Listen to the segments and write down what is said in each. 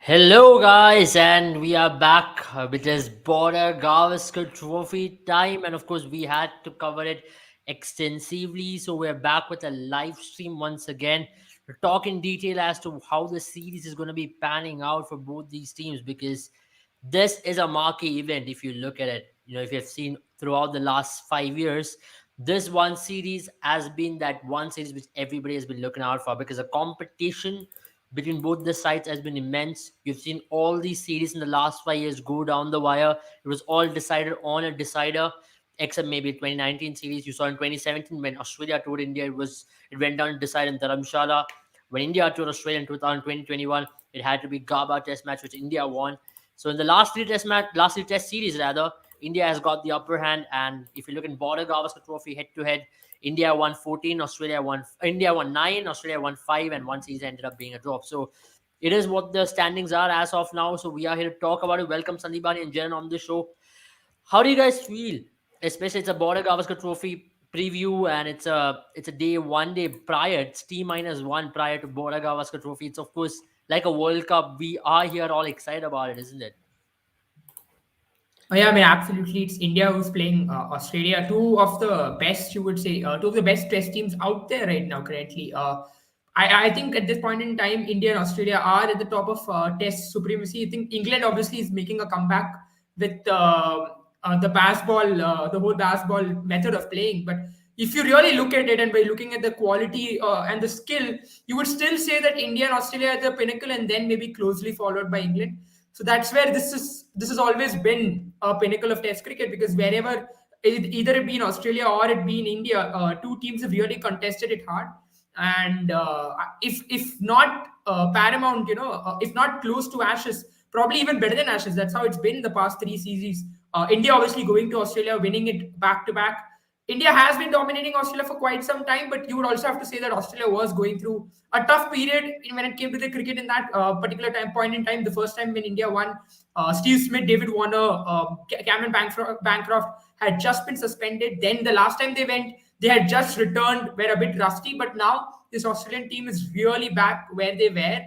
Hello, guys, and we are back with this Border Gavaskar Trophy time, and of course, we had to cover it extensively. So we're back with a live stream once again to talk in detail as to how the series is going to be panning out for both these teams because this is a marquee event. If you look at it, if you've seen throughout the last 5 years, this one series has been that one series which everybody has been looking out for because the competition between both the sides has been immense. You've seen all these series in the last 5 years go down the wire. It was all decided on a decider, except maybe 2019 series. You saw in 2017 when Australia toured India, it went down to decide in Dharamshala. When India toured Australia in 2021, it had to be Gaba Test match which India won. So in the last three Test series rather, India has got the upper hand. And if you look in Border Gavaskar Trophy head to head, India won 14, India won 9, Australia won 5, and one season ended up being a drop. So it is what the standings are as of now. So we are here to talk about it. Welcome Sandibani and Jen on the show. How do you guys feel? Especially it's a Border Gavaskar Trophy preview, and it's a day 1 day prior. It's T-1 prior to Border Gavaskar Trophy. It's of course like a World Cup. We are here all excited about it, isn't it? Oh, yeah, I mean, absolutely. It's India who's playing Australia. Two of the best, you would say, two of the best test teams out there right now, currently. I think at this point in time, India and Australia are at the top of test supremacy. I think England obviously is making a comeback with the baseball, the whole baseball method of playing. But if you really look at it and by looking at the quality and the skill, you would still say that India and Australia are the pinnacle and then maybe closely followed by England. So that's where this has always been a pinnacle of Test cricket because wherever either it be in Australia or it be in India, two teams have really contested it hard. And if not paramount, if not close to Ashes, probably even better than Ashes. That's how it's been in the past three series. India obviously going to Australia, winning it back to back. India has been dominating Australia for quite some time, but you would also have to say that Australia was going through a tough period when it came to the cricket in that particular time point in time. The first time when India won, Steve Smith, David Warner, Cameron Bancroft had just been suspended. Then the last time they went, they had just returned, were a bit rusty, but now this Australian team is really back where they were.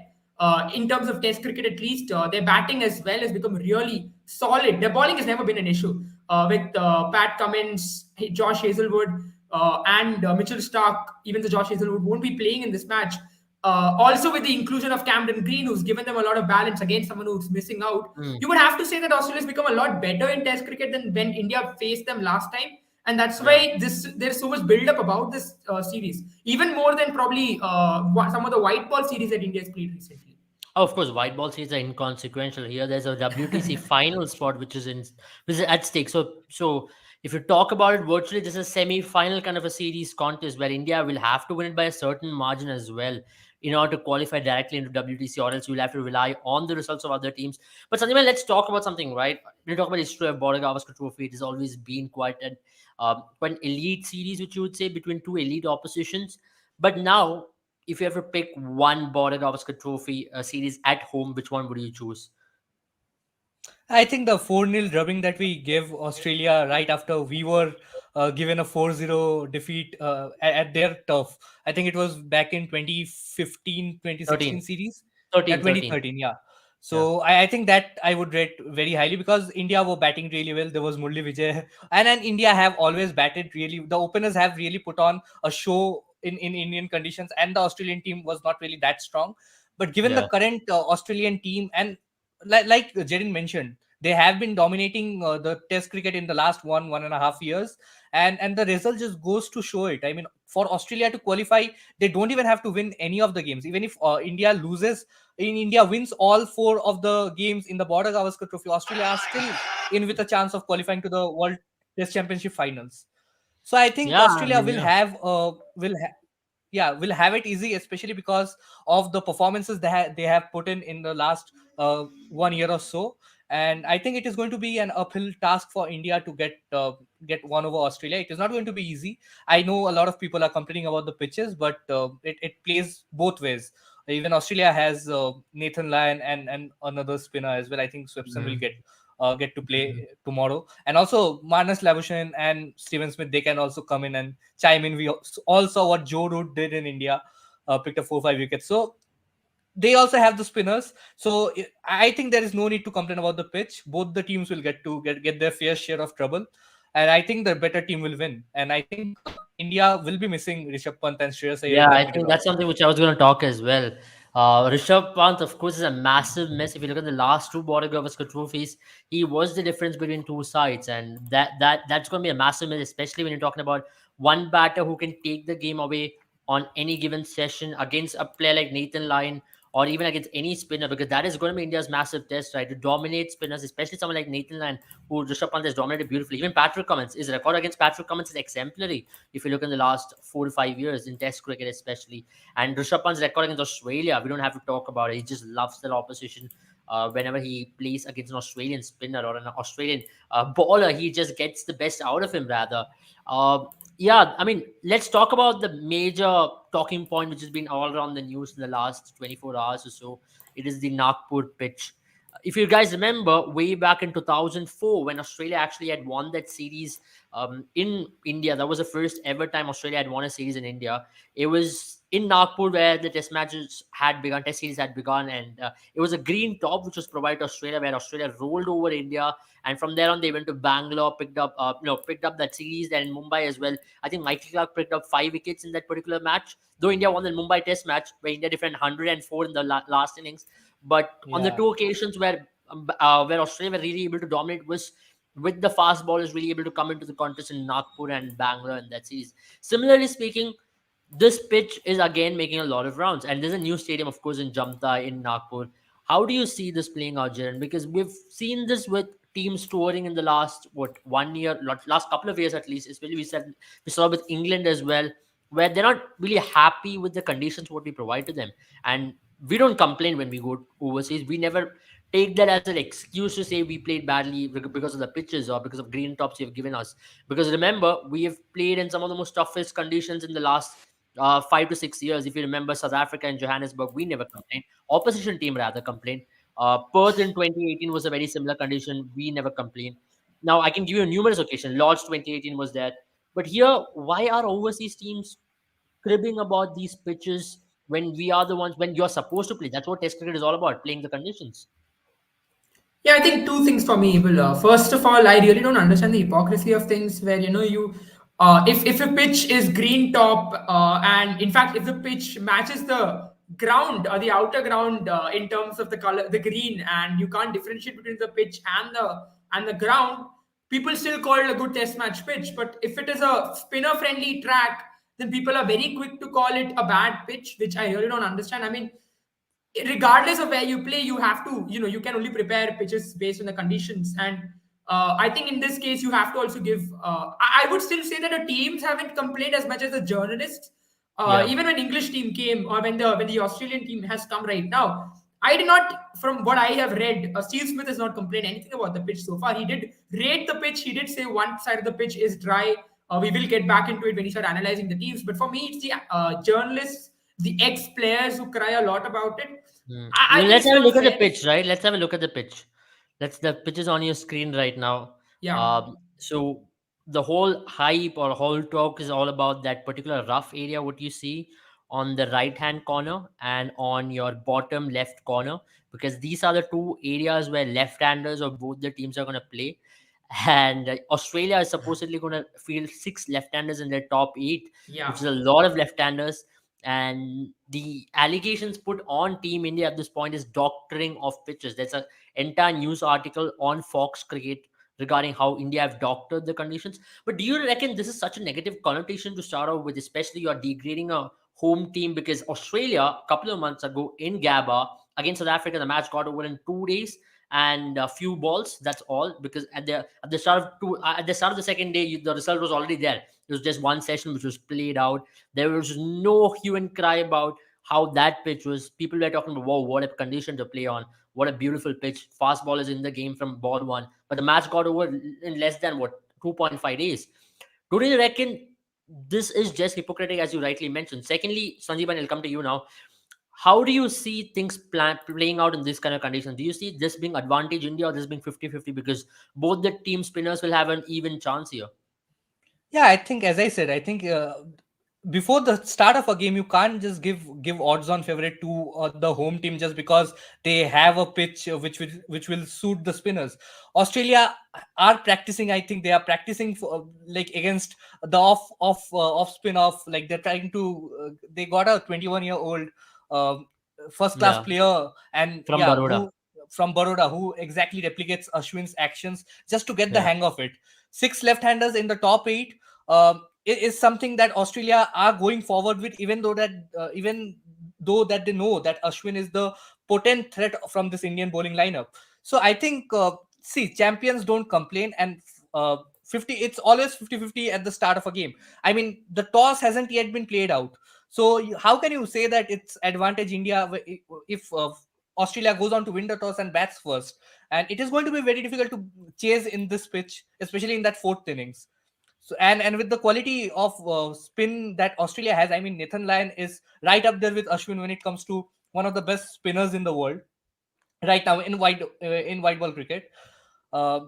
In terms of Test cricket, at least, their batting as well has become really solid. Their bowling has never been an issue with Pat Cummins, Josh Hazelwood, and Mitchell Stark. Even the Josh Hazelwood won't be playing in this match. Also, with the inclusion of Camden Green, who's given them a lot of balance against someone who's missing out, Mm. you would have to say that Australia's become a lot better in Test cricket than when India faced them last time, and that's Yeah. why there's so much build up about this series, even more than probably some of the white ball series that India's played recently. Oh, of course, white ball series are inconsequential here. There's a WTC final spot which is at stake. So if you talk about it virtually, this is a semi-final kind of a series contest where India will have to win it by a certain margin as well in order to qualify directly into WTC, or else you'll have to rely on the results of other teams. But Sandeep, let's talk about something, right? When you talk about the history of Border Gavaskar Trophy, it has always been quite an elite series, which you would say, between two elite oppositions. But now if you have to pick one Border Gavaskar Trophy series at home, which one would you choose? I think the 4-0 drubbing that we gave Australia right after we were given a 4-0 defeat at their turf. I think it was back in 2015, 2016 13, series. Yeah, 13, 13. 2013. Yeah. Yeah, So I think that I would rate very highly because India were batting really well. There was Murli Vijay, and India have always batted really. The openers have really put on a show in Indian conditions, and the Australian team was not really that strong. But given the yeah, current Australian team, and like Jedin mentioned, they have been dominating the Test cricket in the last 1.5 years, and the result just goes to show it. I mean, for Australia to qualify, they don't even have to win any of the games. Even if India wins all four of the games in the Border Gavaskar Trophy, Australia are still in with a chance of qualifying to the World Test Championship finals. So I think yeah. I Australia mean, yeah. will have it easy, especially because of the performances they have put in the last 1 year or so. And I think it is going to be an uphill task for India to get one over Australia. It is not going to be easy. I know a lot of people are complaining about the pitches, but it plays both ways. Even Australia has Nathan Lyon and another spinner as well. I think Swepson will Mm. get to play tomorrow, and also Marnus Labuschagne and Steven Smith, they can also come in and chime in. We all saw what Joe Root did in India, picked up 4-5 wickets. So they also have the spinners. So I think there is no need to complain about the pitch. Both the teams will get their fair share of trouble, and I think the better team will win. And I think India will be missing Rishabh Pant and Shreyas Iyer Yeah, in that I middle think order. that's something which I was going to talk as well. Rishabh Pant, of course, is a massive miss. If you look at the last two Border Gavaskar trophies, he was the difference between two sides, and that's going to be a massive miss, especially when you're talking about one batter who can take the game away on any given session against a player like Nathan Lyon or even against any spinner, because that is going to be India's massive test, right? To dominate spinners, especially someone like Nathan Lyon, who Rishabh Pant has dominated beautifully. Even Patrick Cummins, his record against Patrick Cummins is exemplary if you look in the last 4 to 5 years in Test cricket, especially. And Rishabh Pant's record against Australia, we don't have to talk about it. He just loves the opposition. Whenever he plays against an Australian spinner or an Australian bowler, he just gets the best out of him, rather. Uh, yeah, I mean, let's talk about the major talking point which has been all around the news in the last 24 hours or so. It is the Nagpur pitch. If you guys remember, way back in 2004, when Australia actually had won that series in India. That was the first ever time Australia had won a series in India. It was in Nagpur where the test matches had begun, test series had begun, and it was a green top which was provided to Australia, where Australia rolled over India, and from there on they went to Bangalore, picked up that series, and in Mumbai as well. I think Michael Clark picked up 5 wickets in that particular match. Though India won the Mumbai Test match, where India defended 104 in the last innings, but on the Yeah. two occasions where Australia were really able to dominate was with the fast bowlers really able to come into the contest in Nagpur and Bangalore in that series. Similarly speaking, this pitch is again making a lot of rounds, and there's a new stadium, of course, in Jamta in Nagpur. How do you see this playing out, Jaren? Because we've seen this with teams touring in the last what 1 year, last couple of years at least. Especially we saw with England as well, where they're not really happy with the conditions what we provide to them, and we don't complain when we go overseas. We never take that as an excuse to say we played badly because of the pitches or because of green tops you've given us. Because remember, we have played in some of the most toughest conditions in the last 5 to 6 years. If you remember South Africa and Johannesburg, we never complained. Opposition team rather complained. Perth in 2018 was a very similar condition. We never complained. Now I can give you numerous occasions. Lord's 2018 was there. But here, why are overseas teams cribbing about these pitches when we are the ones when you're supposed to play? That's what Test cricket is all about, playing the conditions. Yeah, I think two things for me, Will. First of all, I really don't understand the hypocrisy of things where if a pitch is green top, and in fact if the pitch matches the ground or the outer ground in terms of the color, the green, and you can't differentiate between the pitch and the ground, people still call it a good test match pitch. But if it is a spinner friendly track, then people are very quick to call it a bad pitch, which I really don't understand. I mean, regardless of where you play, you have to, you can only prepare pitches based on the conditions. And I think in this case you have to also give I would still say that the teams haven't complained as much as the journalists. Yeah. Even when English team came, or when the Australian team has come right now, I did not, from what I have read, Steve Smith has not complained anything about the pitch so far. He did rate the pitch. He did say one side of the pitch is dry. We will get back into it when he start analyzing the teams. But for me, it's the journalists, the ex players who cry a lot about it. I think Let's it's have a not look at the fair. pitch, right? Let's have a look at the pitch. The pitch is on your screen right now. Yeah. So the whole hype or whole talk is all about that particular rough area. What you see on the right hand corner and on your bottom left corner, because these are the two areas where left-handers of both the teams are going to play. And Australia is supposedly going to field 6 left-handers in their top 8, which is Yeah. a lot of left-handers. And the allegations put on Team India at this point is doctoring of pitches. There's an entire news article on Fox Cricket regarding how India have doctored the conditions. But do you reckon this is such a negative connotation to start off with, especially you're degrading a home team? Because Australia, a couple of months ago in Gabba against South Africa, the match got over in 2 days and a few balls. That's all. Because at the start of the second day, the result was already there. It was just one session which was played out. There was no hue and cry about how that pitch was. People were talking about, wow, what a condition to play on. What a beautiful pitch. Fast ball is in the game from ball one. But the match got over in less than 2.5 days. Do you reckon this is just hypocritic, as you rightly mentioned? Secondly, Sanjeevan, I'll come to you now. How do you see things playing out in this kind of condition? Do you see this being advantage India or this being 50-50? Because both the team spinners will have an even chance here. Yeah, I think, as I said, I think before the start of a game, you can't just give odds on favorite to the home team just because they have a pitch which will suit the spinners. Australia are practicing. I think they are practicing for, like, against the off spin off. Like, they're trying to. They got a 21-year-old first class Yeah, player, and from yeah, Baroda. who from Baroda, who exactly replicates Ashwin's actions just to get the Yeah, hang of it. Six left-handers in the top eight. Is something that Australia are going forward with, even though that they know that Ashwin is the potent threat from this Indian bowling lineup. So I think, see, champions don't complain, and 50, it's always 50-50 at the start of a game. I mean, the toss hasn't yet been played out. So how can you say that it's advantage India if Australia goes on to win the toss and bats first? And it is going to be very difficult to chase in this pitch, especially in that fourth innings. So, and with the quality of spin that Australia has, I mean, Nathan Lyon is right up there with Ashwin when it comes to one of the best spinners in the world right now in white ball cricket. Uh,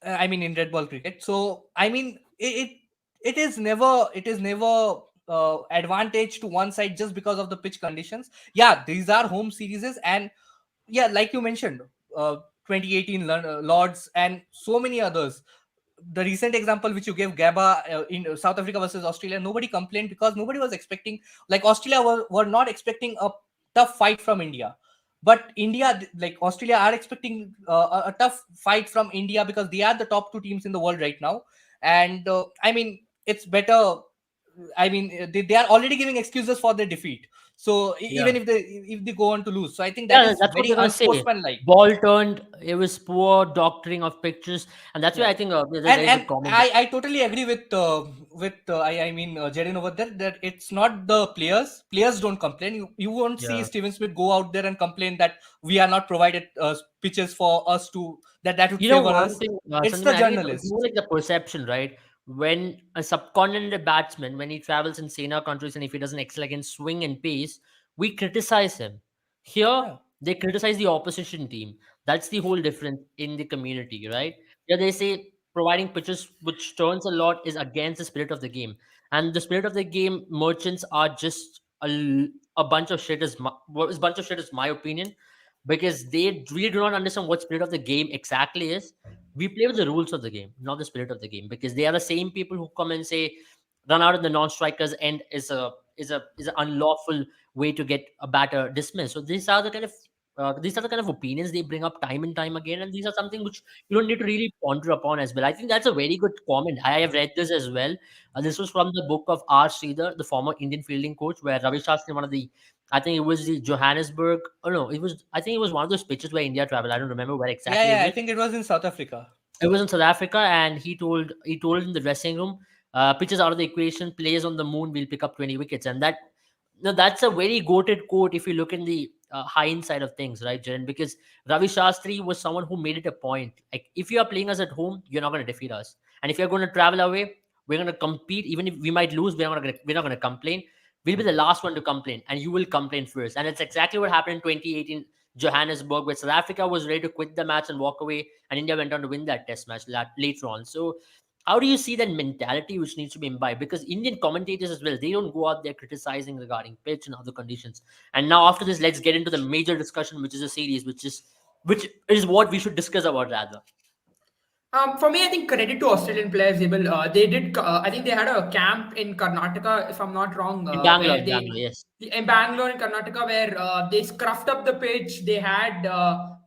I mean, in red ball cricket. So I mean, it is never advantage to one side just because of the pitch conditions. Yeah, these are home series, and yeah, like you mentioned, uh, 2018 Lords and so many others. The recent example which you gave, Gaba, in South Africa versus Australia, nobody complained because nobody was expecting, like, Australia were not expecting a tough fight from India. But India, like Australia, are expecting a tough fight from India because they are the top two teams in the world right now. And I mean, it's better. I mean, they are already giving excuses for their defeat. So yeah. even if they go on to lose, so I think that Yeah, is that's what very we're gonna say. unsportsmanlike. Ball turned. It was poor doctoring of pictures, and that's why Yeah. I think there's a very And good comment. I totally agree with Jaden over there, that it's not the players. Players don't complain. You won't see Yeah, Steven Smith go out there and complain that we are not provided pitches for us to, that would you know favor one us. thing, It's the Sandeep, I think it's more journalists. like the perception, right? When a subcontinent batsman, when he travels in saner countries and if he doesn't excel against swing and pace, we criticize him. Here, Yeah. they criticize the opposition team. That's the whole difference in the community, right? Yeah, they say providing pitches which turns a lot is against the spirit of the game, and the spirit of the game merchants are just a bunch of shit. Is what is bunch of shit is my opinion, because they really do not understand what spirit of the game exactly is. We play with the rules of the game, not the spirit of the game, because they are the same people who come and say run out of the non-strikers end is an unlawful way to get a batter dismissed. So these are the kind of opinions they bring up time and time again, and these are something which you don't need to really ponder upon as well. I think that's a very good comment. I have read this as well. This was from the book of R. Sridhar, the former Indian fielding coach, where Ravi Shastri, one of the I think it was the Johannesburg. Oh no, it was. I think it was one of those pitches where India traveled. I don't remember where Yeah, exactly it yeah. I was. think it was in South Africa. It was in South Africa, and he told in the dressing room, pitches out of the equation, players on the moon will pick up 20 wickets, and that no, that's a very goated quote if you look in the hindsight of things, right, Jaren? Because Ravi Shastri was someone who made it a point. Like, if you are playing us at home, you're not going to defeat us, and if you're going to travel away, we're going to compete. Even if we might lose, we're not going to complain. We'll be the last one to complain, and you will complain first. And it's exactly what happened in 2018 Johannesburg, where South Africa was ready to quit the match and walk away, and India went on to win that test match later on. So, how do you see that mentality which needs to be imbibed? Because Indian commentators as well, they don't go out there criticizing regarding pitch and other conditions. And now after this, let's get into the major discussion, which is a series, which is what we should discuss about rather. For me, I think credit to Australian players. They did. I think they had a camp in Karnataka, if I'm not wrong, In Bangalore, where in Bangalore, yes. in Bangalore in Karnataka, where they scruffed up the pitch. They had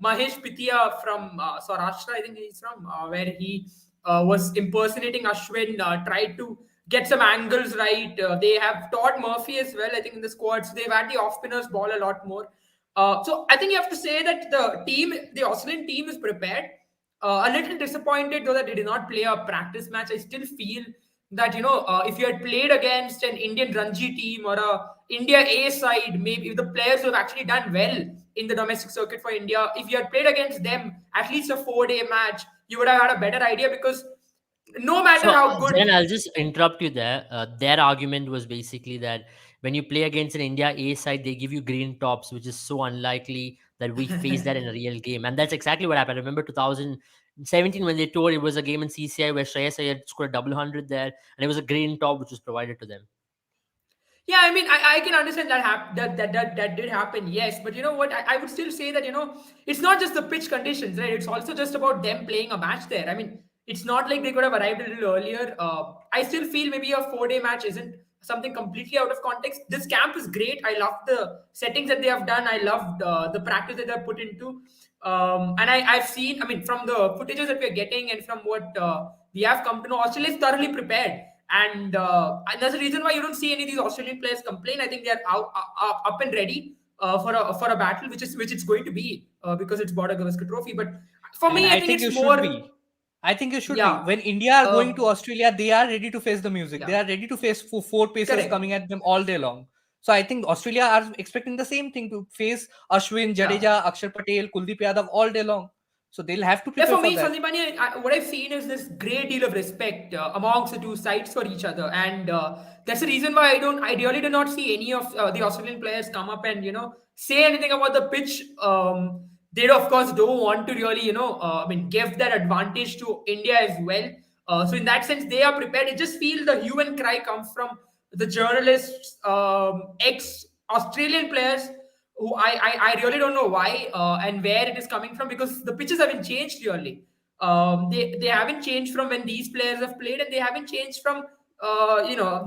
Mahesh Pithiya from Saurashtra, I think he's from, where he was impersonating Ashwin, tried to get some angles right. They have Todd Murphy as well, I think, in the squad. So they've had the off spinners ball a lot more. So I think you have to say that the Australian team is prepared. A little disappointed though that they did not play a practice match. I still feel that if you had played against an Indian Ranji team or a India A side, maybe if the players who have actually done well in the domestic circuit for India, if you had played against them at least a 4-day match, you would have had a better idea because no matter So, how good. Jen, I'll just interrupt you there. Their argument was basically that when you play against an India A side, they give you green tops, which is so unlikely that we face that in a real game. And that's exactly what happened. I remember 2017 when they toured, it was a game in CCI where Shreyas Iyer scored a double hundred there, and it was a green top which was provided to them. Yeah, I mean, I can understand that, that did happen, yes. But you know what? I would still say that, it's not just the pitch conditions, right? It's also just about them playing a match there. I mean, it's not like they could have arrived a little earlier. I still feel maybe a 4-day match isn't something completely out of context. This camp is great. I love the settings that they have done. I loved the practice that they've put into. And I've seen, I mean, from the footages that we're getting and from what we have come to know, Australia is thoroughly prepared. And there's a reason why you don't see any of these Australian players complain. I think they're up and ready for a battle, which it's going to be because it's Border Gavaskar Trophy. But for And me, I I think think it's you should more, be. I think you should be. yeah, When India are going to uh, Australia, they are ready to face the music. They yeah, are ready to face four pacers correct, coming at them all day long. So I think Australia are expecting the same thing to face Ashwin, yeah. Jadeja, Akshar Patel, Kuldeep Yadav all day long. So they'll have to Yeah, prepare for for me, that. Sandipani, what I've seen is this great deal of respect amongst the two sides for each other, and that's the reason why I really do not see any of the Australian players come up and say anything about the pitch. They of course don't want to really I mean give that advantage to India as well. So in that sense, they are prepared. I just feel the hue and cry comes from the journalists, ex Australian players who I really don't know why and where it is coming from because the pitches haven't changed really. They haven't changed from when these players have played, and they haven't changed from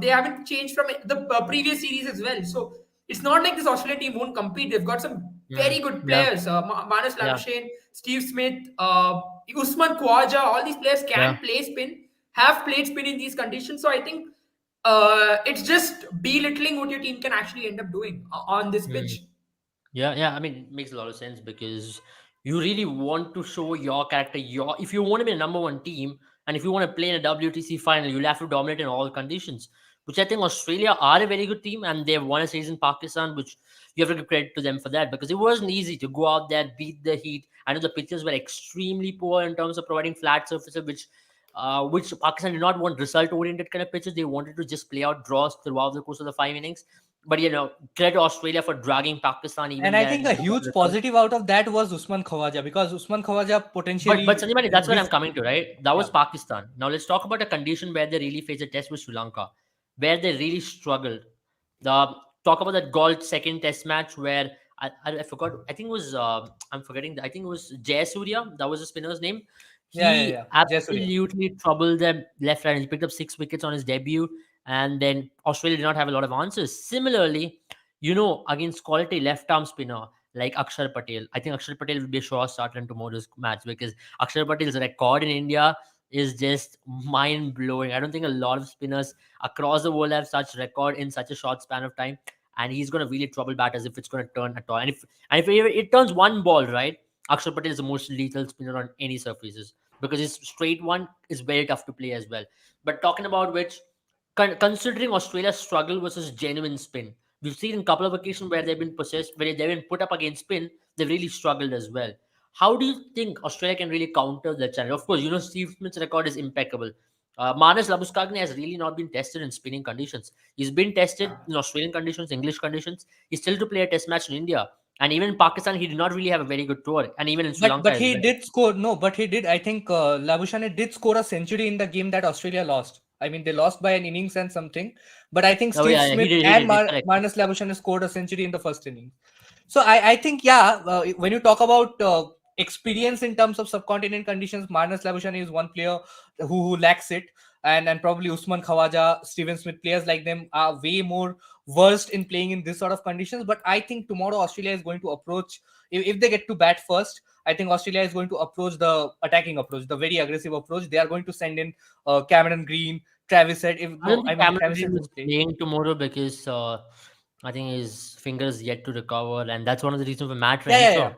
they haven't changed from the previous series as well. So it's not like this Australian team won't compete. They've got some Mm, very good yeah, players. Manas yeah, Labuschagne, Steve Smith, Usman Khawaja. All these players yeah. can play spin, have played spin in these conditions. So I think it's just belittling what your team can actually end up doing on this Mm. pitch. Yeah, yeah. I mean, it makes a lot of sense because you really want to show your character. Your If you want to be a number one team, and if you want to play in a WTC final, you'll have to dominate in all conditions. Which I think Australia are a very good team, and they've won a series in Pakistan, which you have to give credit to them for that because it wasn't easy to go out there, beat the heat. I know the pitches were extremely poor in terms of providing flat surfaces, which Pakistan did not want result-oriented kind of pitches. They wanted to just play out draws throughout the course of the 5 innings. But credit Australia for dragging Pakistan And even I there think to a get that huge result. positive out of that was Usman Khawaja because Usman Khawaja But potentially Sanjay, that's what I'm his coming to, right? That yeah was Pakistan. Now let's talk about a condition where they really faced a test with Sri Lanka, where they really struggled. The Talk about that gold second test match where I forgot. I think it was I'm forgetting. I think it was Jay Surya. That was the spinner's name. yeah He Jayasuriya. absolutely troubled them left right. He picked up 6 wickets on his debut, and then Australia did not have a lot of answers. Similarly, against quality left arm spinner like Akshar Patel, I think Akshar Patel will be a sure starter in tomorrow's match because Akshar Patel's record in India is just mind blowing. I don't think a lot of spinners across the world have such record in such a short span of time. And he's going to really trouble batters if it's going to turn at all. And if it turns one ball, right, Akshar Patel is the most lethal spinner on any surfaces because his straight one is very tough to play as well. But talking about which, considering Australia's struggle versus genuine spin, we've seen a couple of occasions where they've been possessed, where they've been put up against spin, they've really struggled as well. How do you think Australia can really counter the challenge? Of course, Steve Smith's record is impeccable. Manas Labuskagne has really not been tested in spinning conditions. He's been tested in Australian conditions, English conditions. He's still to play a test match in India. And even in Pakistan, he did not really have a very good tour. And even in Sri Lanka But as he well. did score. No, but he did. I think Labuschagne did score a century in the game that Australia lost. I mean, they lost by an innings and something. But I think Oh, Steve yeah, yeah, he Smith did. He and did. He's correct. Marnus Labuschagne scored a century in the first innings. So I think yeah, when you talk about experience in terms of subcontinent conditions, Marnus Labuschagne is one player who lacks it, and probably Usman Khawaja, Steven Smith, players like them are way more versed in playing in this sort of conditions. But I think tomorrow Australia is going to approach if they get to bat first. I think Australia is going to approach the attacking approach, the very aggressive approach. They are going to send in Cameron Green, Travis Head. If I don't no, I think mean Cameron Travis Head Green is won't play. playing tomorrow because I think his fingers yet to recover, and that's one of the reasons for Matt Yeah. Renshaw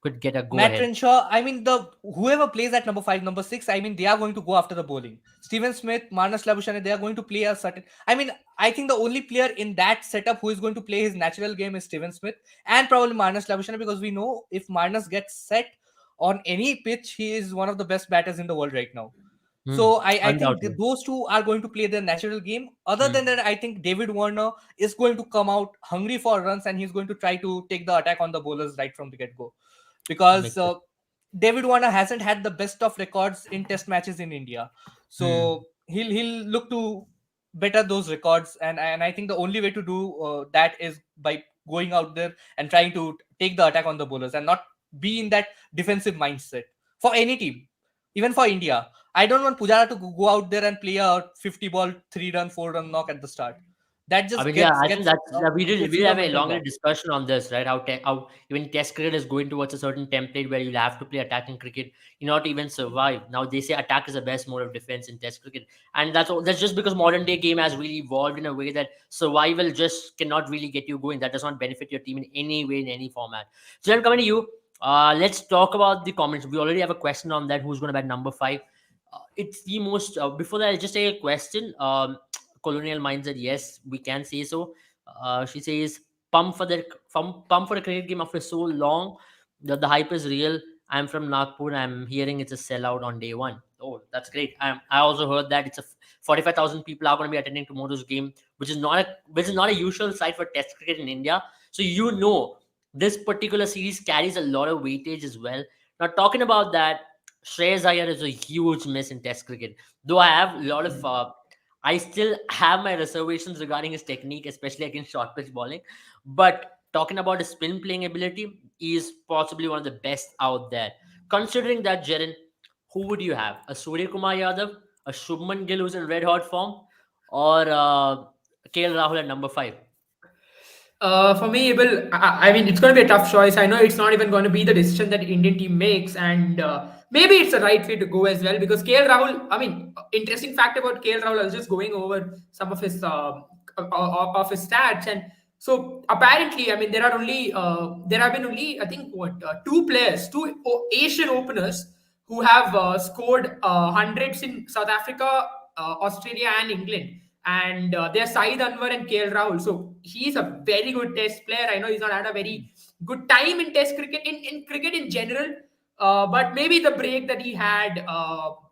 could get a go Matt ahead. Renshaw, I mean, the whoever plays at number five, number six, I mean, they are going to go after the bowling. Steven Smith, Marnus Labuschagne, they are going to play a certain. I mean, I think the only player in that setup who is going to play his natural game is Steven Smith and probably Marnus Labuschagne because we know if Marnus gets set on any pitch, he is one of the best batters in the world right now. Hmm. So I think Undoubtedly. those two are going to play their natural game. Other than Hmm. that, I think David Warner is going to come out hungry for runs and he's going to try to take the attack on the bowlers right from the get go because Makes sense. David Warner hasn't had the best of records in test matches in India. Hmm. So he'll look to better those records. And I think the only way to do that is by going out there and trying to take the attack on the bowlers and not be in that defensive mindset for any team, even for India. I don't want Pujara to go out there and play a 50 ball 3 run 4 run knock at the start. That I just mean, yeah, I think gets that's we gets did your have a mental longer block. discussion on this, right? How even Test cricket is going towards a certain template where you'll have to play attacking cricket in order to even survive. Now they say attack is the best mode of defense in Test cricket, and that's just because modern day game has really evolved in a way that survival just cannot really get you going. That does not benefit your team in any way in any format. So then coming to you, let's talk about the comments. We already have a question on that. Who's going to bat number five? It's the most. Before that, I'll just take a question. Colonial Mind said yes, we can say so. She says pump for the cricket game after so long. The hype is real. I'm from Nagpur. I'm hearing it's a sellout on day one. Oh, that's great. I also heard that it's a 45,000 people are going to be attending tomorrow's game, which is not a usual sight for Test cricket in India. So this particular series carries a lot of weightage as well. Now talking about that, Shreyas Iyer is a huge miss in Test cricket. Though I have a lot of I still have my reservations regarding his technique, especially against short pitch bowling. But talking about his spin playing ability, he is possibly one of the best out there. Considering that, Jaren, who would you have? A Surya Kumar Yadav, a Shubman Gill who's in red hot form, or KL Rahul at number five? For me, well, I mean, it's going to be a tough choice. I know it's not even going to be the decision that Indian team makes, and maybe it's the right way to go as well because KL Rahul. I mean, interesting fact about KL Rahul. I was just going over some of his stats, and so apparently, I mean, there have been only I think two players, Asian openers who have scored hundreds in South Africa, Australia, and England. And they're Saeed Anwar and KL Rahul. So he's a very good test player. I know he's not had a very good time in test cricket, in cricket in general. But maybe the break that he had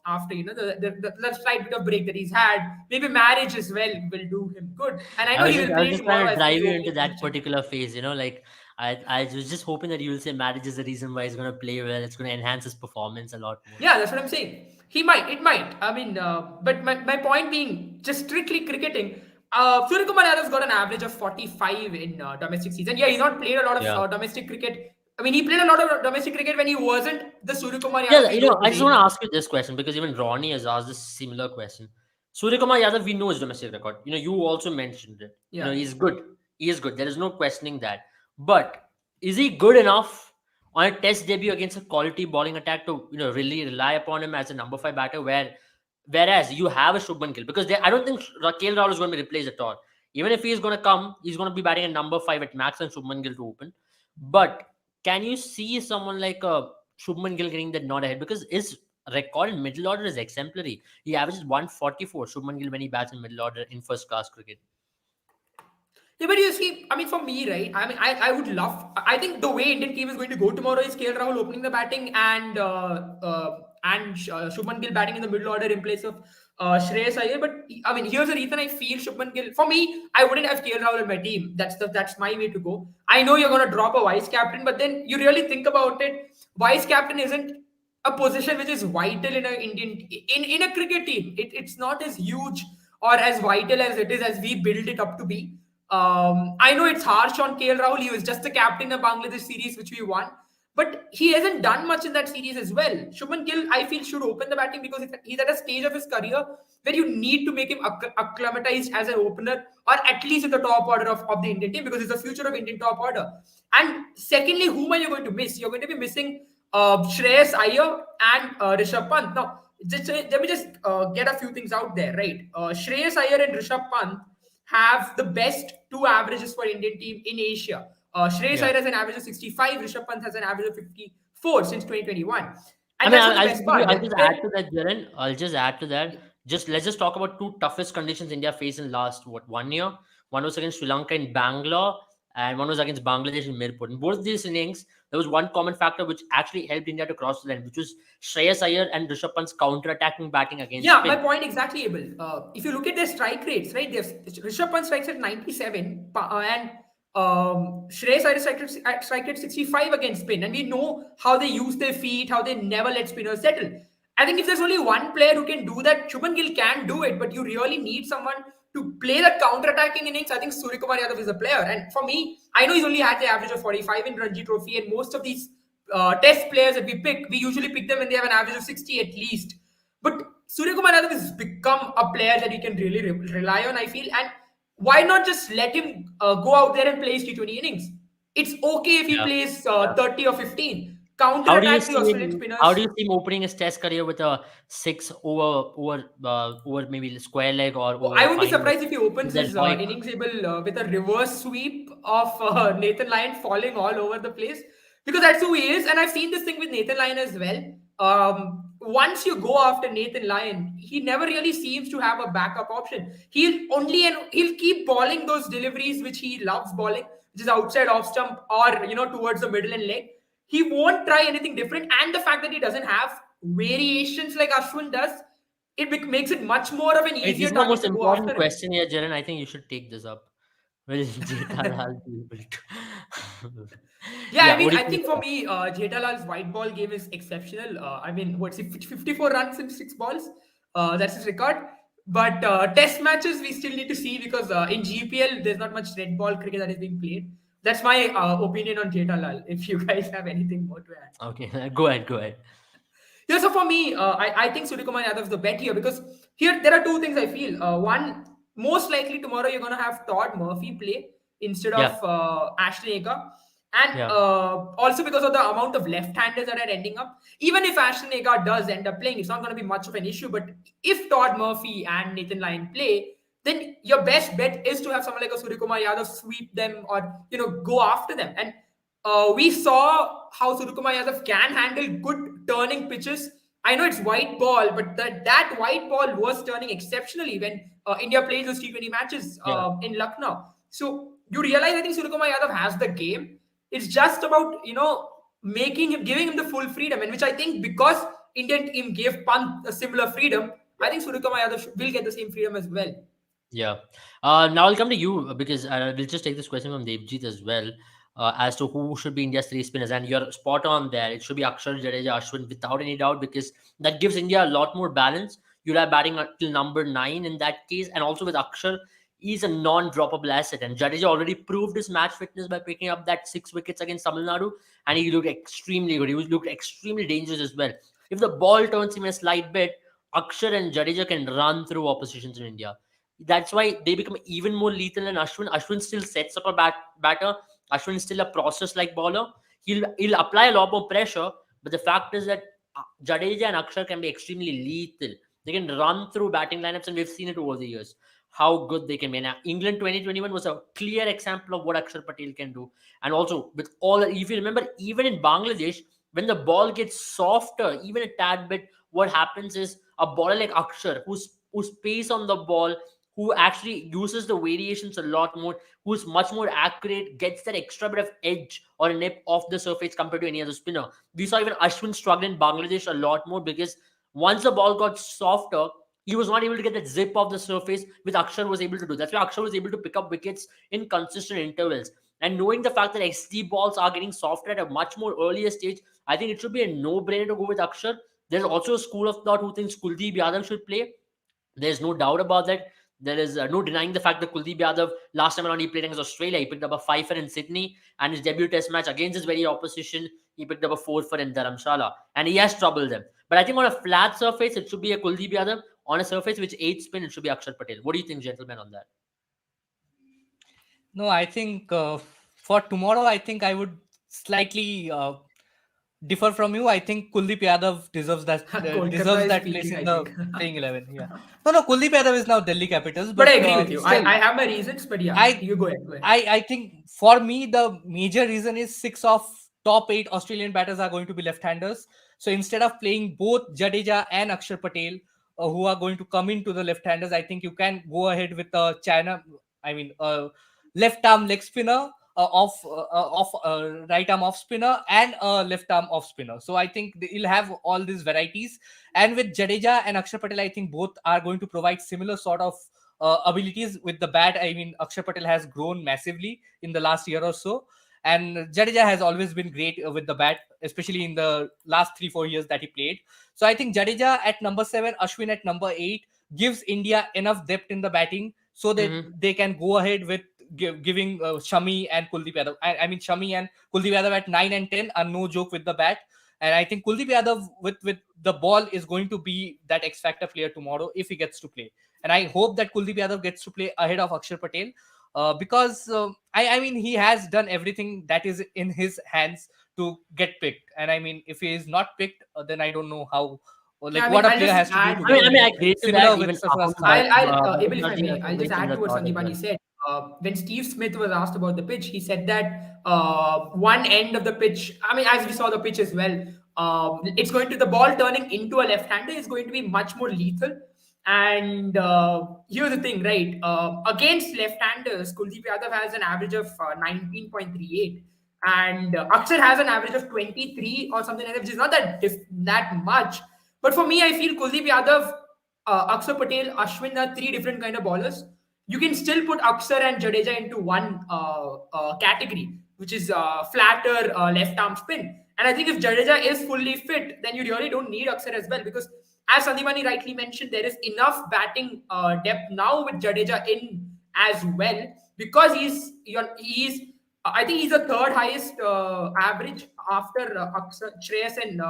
after, the slight bit of break that he's had, maybe marriage as well will do him good. And I know he will I was play just tomorrow trying to as per drive the you into opening that position. particular phase, like I was just hoping that you will say marriage is the reason why he's going to play well. It's going to enhance his performance a lot more. Yeah, that's what I'm saying. He might, it might. I mean, but my point being, just strictly cricketing, Surya Kumar Yadav's got an average of 45 in domestic season. Yeah, he's not played a lot of Yeah. Domestic cricket. I mean, he played a lot of domestic cricket when he wasn't the Surya Kumar Yadav Yeah, we know I just want today. to ask you this question because even Ronnie has asked this similar question. Surya Kumar Yadav, we know his domestic record. You also mentioned it. Yeah. He's good. He is good. There is no questioning that. But is he good enough on a test debut against a quality bowling attack to really rely upon him as a number five batter? Whereas you have a Shubman Gill because I don't think KL Rahul is going to be replaced at all. Even if he's going to come, he's going to be batting at number five at max and Shubman Gill to open. But can you see someone like a Shubman Gill getting that nod ahead? Because his record in middle order is exemplary. He averages 144, Shubman Gill, when he bats in middle order in first class cricket. Yeah, but you see, I mean, for me, right? I mean, I would love. I think the way Indian team is going to go tomorrow is KL Rahul opening the batting and Shubman Gill batting in the middle order in place of Shreyas Iyer. But I mean, here's the reason I feel Shubman Gill. For me, I wouldn't have KL Rahul in my team. That's my way to go. I know you're going to drop a vice captain, but then you really think about it. Vice captain isn't a position which is vital in a in a cricket team. It's not as huge or as vital as it is as we build it up to be. I know it's harsh on KL Rahul. He was just the captain of Bangladesh series, which we won. But he hasn't done much in that series as well. Shubman Gill, I feel, should open the batting because he's at a stage of his career where you need to make him acclimatized as an opener or at least in the top order of the Indian team because he's the future of Indian top order. And secondly, whom are you going to miss? You're going to be missing Shreyas Iyer and Rishabh Pant. Now, let me just get a few things out there, right? Shreyas Iyer and Rishabh Pant have the best two averages for Indian team in Asia. Shreyas Yeah. Iyer has an average of 65, Rishabh Pant has an average of 54 since 2021. I And mean, that's not the best part. I'll just add to that, Jaren. I'll just add to that. Let's just talk about two toughest conditions India faced in last 1 year. One was against Sri Lanka in Bangalore, and one was against Bangladesh in Mirpur. In both these innings, there was one common factor which actually helped India to cross the line, which was Shreyas Iyer and Rishabh Pant's counter-attacking batting against Yeah, my spin. point exactly, Abel. If you look at their strike rates, right, Rishabh Pant strikes at 97 and Shreyas Iyer strike at 65 against spin. And we know how they use their feet, how they never let spinners settle. I think if there's only one player who can do that, Shubman Gill can do it, but you really need someone to play that counter-attacking innings, I think Suryakumar Yadav is a player. And for me, I know he's only had the average of 45 in Ranji Trophy, and most of these test players that we pick, we usually pick them when they have an average of 60 at least. But Suryakumar Yadav has become a player that you can really rely on, I feel. And why not just let him go out there and play his T20 innings? It's okay if he Yeah. plays Yeah. 30 or 15. How do you Counter-attack the see Australian him? How spinners. do you see him opening his Test career with a six over maybe square leg or over I a won't be fine leg? surprised if he opens With that his white, innings able with a reverse sweep of Nathan Lyon falling all over the place, because that's who he is. And I've seen this thing with Nathan Lyon as well. Once you go after Nathan Lyon, he never really seems to have a backup option. He'll keep balling those deliveries which he loves balling, which is outside off stump or towards the middle and leg. He won't try anything different, and the fact that he doesn't have variations like Ashwin does, makes it much more of an hey, this easier is the target most to go important after him. question here, Jaren. I think you should take this up. Will Jetalal be able to? Yeah, I Yeah, mean, what do you I think think for about me, Jetalal's white ball game is exceptional. I mean, what's he, 54 runs in 6 balls? That's his record. But test matches, we still need to see, because in GPL, there's not much red ball cricket that is being played. That's my opinion on Jetalal. If you guys have anything more to add. that? Okay, go ahead, go ahead. Yeah, so for me, I think Suryakumar Yadav is the bet here, because here there are two things I feel. One, most likely tomorrow you're going to have Todd Murphy play instead of Yeah, Ashley Agar. And yeah, also because of the amount of left-handers that are ending up. Even if Ashley Agar does end up playing, it's not going to be much of an issue. But if Todd Murphy and Nathan Lyon play, then your best bet is to have someone like a Suryakumar Yadav sweep them, or go after them. And we saw how Suryakumar Yadav can handle good turning pitches. I know it's white ball, but that white ball was turning exceptionally when India played those T20 matches yeah. in Lucknow. So you realize, I think Suryakumar Yadav has the game. It's just about making him, giving him the full freedom, and which I think, because Indian team gave Pant a similar freedom, I think Suryakumar Yadav will get the same freedom as well. Yeah. Now I'll come to you because we'll just take this question from Devjit as well as to who should be India's three spinners. And you're spot on there. It should be Akshar, Jadeja, Ashwin without any doubt, because that gives India a lot more balance. You'll have batting till number 9 in that case. And also with Akshar, he's a non-droppable asset. And Jadeja already proved his match fitness by picking up that 6 wickets against Tamil Nadu. And he looked extremely good. Looked extremely dangerous as well. If the ball turns him a slight bit, Akshar and Jadeja can run through oppositions in India. That's why they become even more lethal than Ashwin. Ashwin still sets up a batter. Ashwin is still a process-like bowler. He'll apply a lot more pressure, but the fact is that Jadeja and Akshar can be extremely lethal. They can run through batting lineups, and we've seen it over the years how good they can be. Now, England 2021 was a clear example of what Akshar Patel can do. And also, with all, if you remember, even in Bangladesh, when the ball gets softer, even a tad bit, what happens is a bowler like Akshar, whose pace on the ball, who actually uses the variations a lot more, who's much more accurate, gets that extra bit of edge or a nip off the surface compared to any other spinner. We saw even Ashwin struggle in Bangladesh a lot more because once the ball got softer, he was not able to get that zip off the surface, which Akshar was able to do. That's why Akshar was able to pick up wickets in consistent intervals. And knowing the fact that XD balls are getting softer at a much more earlier stage, I think it should be a no-brainer to go with Akshar. There's also a school of thought who thinks Kuldeep Yadav should play. There's no doubt about that. There is no denying the fact that Kuldeep Yadav, last time around he played against Australia, he picked up a 5 in Sydney, and his debut test match against his very opposition, he picked up a 4 in Dharamshala, and he has troubled them. But I think on a flat surface, it should be a Kuldeep Yadav. On a surface which 8 spin, it should be Akshar Patel. What do you think, gentlemen, on that? No, I think for tomorrow, I think I would slightly differ from you. I think Kuldeep Yadav deserves that Kolkata is place speaking, in I the think. playing 11. Yeah, no, Kuldeep Yadav is now Delhi Capitals, But but I agree with you. still, I have my reasons, but yeah, I you go ahead. Go ahead. I think for me the major reason is 6 of top 8 Australian batters are going to be left-handers. So instead of playing both Jadeja and Akshar Patel, who are going to come into the left-handers, I think you can go ahead with China. I mean, left-arm leg spinner. Right arm off spinner and left arm off spinner. So I think you'll have all these varieties. And with Jadeja and Akshar Patel, I think both are going to provide similar sort of abilities with the bat. I mean, Akshar Patel has grown massively in the last year or so, and Jadeja has always been great with the bat, especially in the last 3-4 years that he played. So I think Jadeja at number 7, Ashwin at number 8 gives India enough depth in the batting so that Mm-hmm. they can go ahead with giving Shami and Kuldeep Yadav. I mean, Shami and Kuldeep Yadav at 9 and 10 are no joke with the bat. And I think Kuldeep Yadav with the ball is going to be that X factor player tomorrow if he gets to play. And I hope that Kuldeep Yadav gets to play ahead of Akshar Patel, because I mean, he has done everything that is in his hands to get picked. And I mean, if he is not picked, then I don't know how, or Yeah, like I mean, what a I'll player just has to do add to I mean, get I here. mean, I picked. agree to that. Similar with Even Sarfaraz Khan. Abel, if I Abhijit may, has a I'll just very add similar to what thought as Sandipani well. said. When Steve Smith was asked about the pitch, he said that one end of the pitch, I mean, as we saw the pitch as well, it's going to, the ball turning into a left-hander is going to be much more lethal. And here's the thing, right? Against left-handers, Kuldeep Yadav has an average of 19.38, and Akshar has an average of 23 or something like that, which is not that much. But for me, I feel Kuldeep Yadav, Akshar Patel, Ashwin are three different kind of bowlers. You can still put Akshar and Jadeja into one category, which is flatter left arm spin. And I think if Jadeja is fully fit, then you really don't need Akshar as well, because as Sandipani rightly mentioned, there is enough batting depth now with Jadeja in as well, because he's I think he's the third highest average after Shreyas and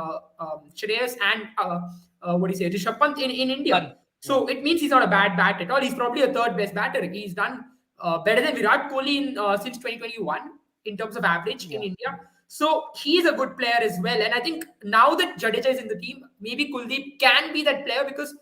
what do you say, Rishabh Pant in India. Fun. Yeah. So it means he's not a bad bat at all. He's probably a third best batter. He's done better than Virat Kohli since 2021 in terms of average in Yeah. India. So he's a good player as well. And I think now that Jadeja is in the team, maybe Kuldeep can be that player, because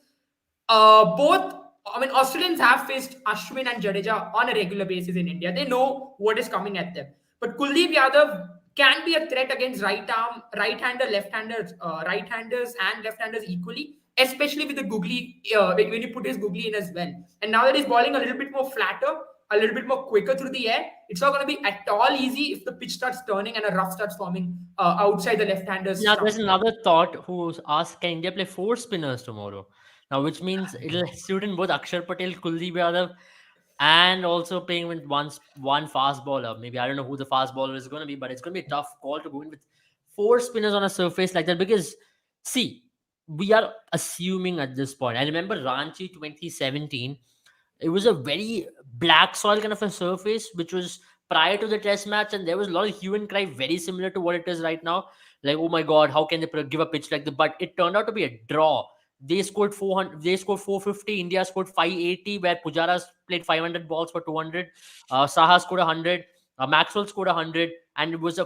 both, I mean, Australians have faced Ashwin and Jadeja on a regular basis in India. They know what is coming at them. But Kuldeep Yadav can be a threat against right-hander, left-handers, right-handers and left-handers equally, especially with the googly, when you put his googly in as well. And now that he's bowling a little bit more flatter, a little bit more quicker through the air, it's not going to be at all easy if the pitch starts turning and a rough starts forming outside the left-handers Now, stump. there's another thought who's asked, can India play four spinners tomorrow? Now, which means it'll suit in both Akshar Patel, Kuldeep Yadav, and also playing with one fast bowler. Maybe I don't know who the fast bowler is going to be, but it's going to be a tough call to go in with four spinners on a surface like that. Because, see, we are assuming at this point. I remember Ranchi 2017. It was a very black soil kind of a surface, which was prior to the test match, and there was a lot of hue and cry, very similar to what it is right now. Like, oh my god, how can they give a pitch like that? But it turned out to be a draw. They scored 400. They scored 450. India scored 580, where Pujara played 500 balls for 200. Saha scored 100. Maxwell scored 100, and it was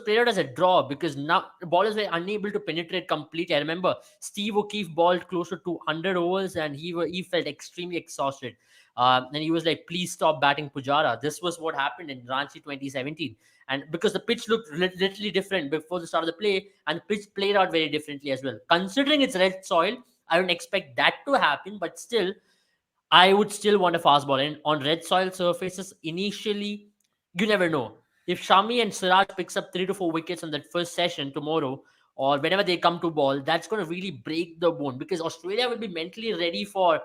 played out as a draw because now the ballers were unable to penetrate completely. I remember Steve O'Keefe balled close to 200 overs, and he felt extremely exhausted. And he was like, "Please stop batting Pujara." This was what happened in Ranchi 2017, and because the pitch looked literally different before the start of the play, and the pitch played out very differently as well. Considering it's red soil, I don't expect that to happen, but still, I would still want a fast ball. And on red soil surfaces, initially, you never know. If Shami and Siraj picks up 3 to 4 wickets on that first session tomorrow, or whenever they come to ball, that's going to really break the bone, because Australia will be mentally ready for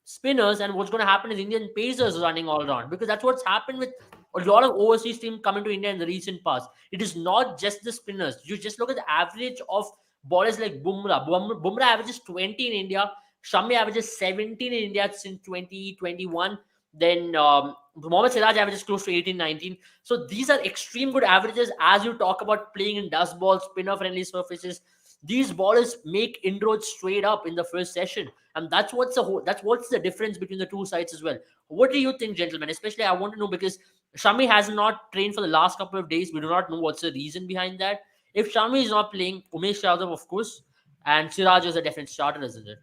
spinners, and what's going to happen is Indian pacers running all around, because that's what's happened with a lot of overseas teams coming to India in the recent past. It is not just the spinners. You just look at the average of bowlers like Bumrah. Bumrah averages 20 in India. Shami averages 17 in India since 2021. Then Mohammad Siraj averages close to 18, 19. So these are extreme good averages as you talk about playing in dust balls, spinner friendly surfaces. These ballers make inroads straight up in the first session, and that's what's the difference between the two sides as well. What do you think, gentlemen? Especially, I want to know, because Shami has not trained for the last couple of days. We do not know what's the reason behind that. If Shami is not playing, Umesh Yadav, of course, and Siraj is a definite starter, isn't it?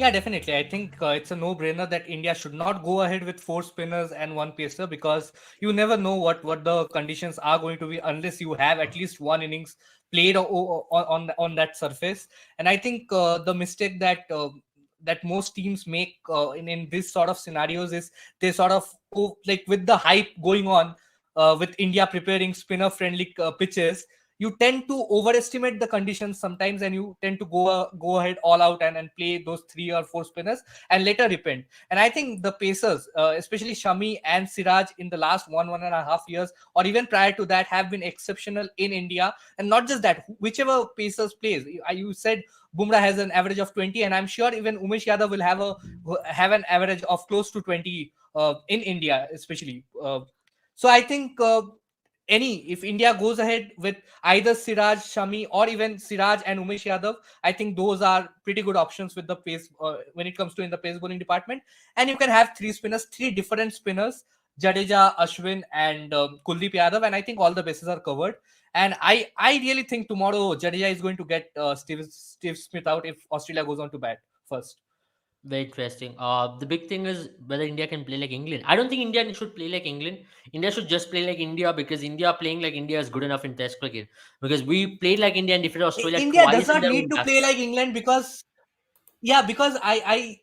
Yeah, definitely. I think it's a no-brainer that India should not go ahead with four spinners and one pacer, because you never know what the conditions are going to be unless you have at least one innings played on that surface. And I think the mistake that most teams make in this sort of scenarios is they sort of like with the hype going on with India preparing spinner-friendly pitches. you tend to overestimate the conditions sometimes, and you tend to go ahead all out and play those 3 or 4 spinners and later repent. And I think the Pacers, especially Shami and Siraj, in the last 1.5 years, or even prior to that, have been exceptional in India. And not just that, whichever Pacers plays, you said Bumrah has an average of 20, and I'm sure even Umesh Yadav will have an average of close to 20 in India, especially. So I think if India goes ahead with either Siraj, Shami, or even Siraj and Umesh Yadav, I think those are pretty good options with the pace when it comes to in the pace bowling department. And you can have three spinners, three different spinners: Jadeja, Ashwin, and Kuldeep Yadav, and I think all the bases are covered. And I really think tomorrow Jadeja is going to get Steve Smith out if Australia goes on to bat first. Very interesting. The big thing is whether India can play like England. I don't think India should play like England. India should just play like India, because India playing like India is good enough in Test cricket. Because we played like India and defeated Australia India does twice in not their need own to play backyard. like England because because I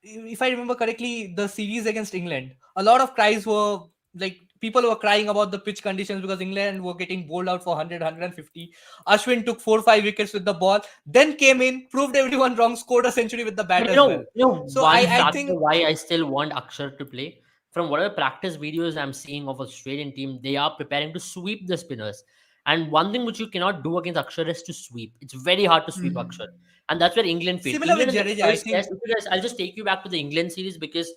if I remember correctly, the series against England, a lot of cries were like people were crying about the pitch conditions because England were getting bowled out for 100, 150. Ashwin took 4 or 5 wickets with the ball, then came in, proved everyone wrong, scored a century with the bat And as well. So one I factor think why I still want Akshar to play. From whatever practice videos I'm seeing of Australian team, they are preparing to sweep the spinners. And one thing which you cannot do against Akshar is to sweep. It's very hard to sweep Akshar. Hmm. And that's where England failed. similar England with in the Jadeja, I first test, think. if you guys, I'll just take you back to the England series, because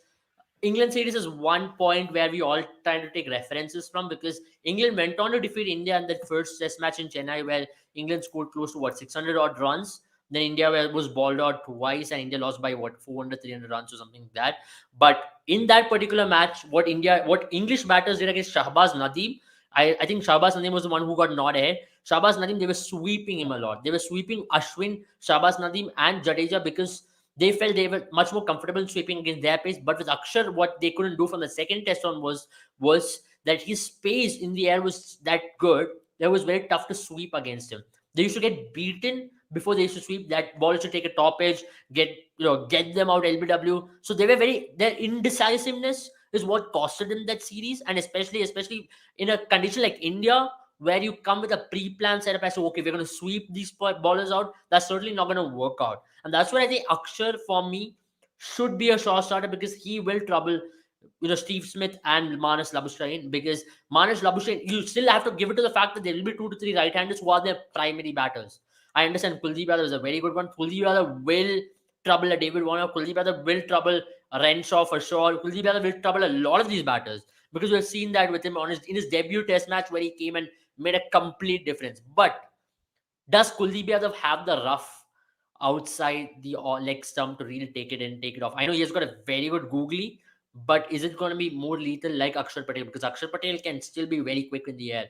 England series is one point where we all trying to take references from, because England went on to defeat India in that first test match in Chennai, where England scored close to what, 600 odd runs. Then India was balled out twice, and India lost by what, 400, 300 runs or something like that. But in that particular match, what English batters did against Shahbaz Nadeem, I think Shahbaz Nadeem was the one who got nod ahead. Shahbaz Nadeem, they were sweeping him a lot. They were sweeping Ashwin, Shahbaz Nadeem, and Jadeja, because they felt they were much more comfortable sweeping against their pace. But with Akshar, what they couldn't do from the second test on was that his pace in the air was that good that it was very tough to sweep against him. They used to get beaten before they used to sweep. That ball used to take a top edge, get them out LBW. So they were their indecisiveness is what costed them that series, and especially in a condition like India, where you come with a pre-planned setup as to, okay, we're going to sweep these ballers out. That's certainly not going to work out. And that's why I think Akshar, for me, should be a short starter, because he will trouble Steve Smith and Manas Labuschagne. Because Manas Labuschagne, you still have to give it to the fact that there will be 2 to 3 right-handers who are their primary batters. I understand Kuldeep Yadav is a very good one. Kuldeep Yadav will trouble a David Warner. Kuldeep Yadav will trouble a Renshaw for sure. Kuldeep Yadav will trouble a lot of these batters, because we've seen that with him in his debut test match, where he came and made a complete difference. But does Kuldeep Yadav have the rough outside the leg stump to really take it in, take it off? I know he has got a very good googly, but is it going to be more lethal like Akshar Patel? Because Akshar Patel can still be very quick in the air,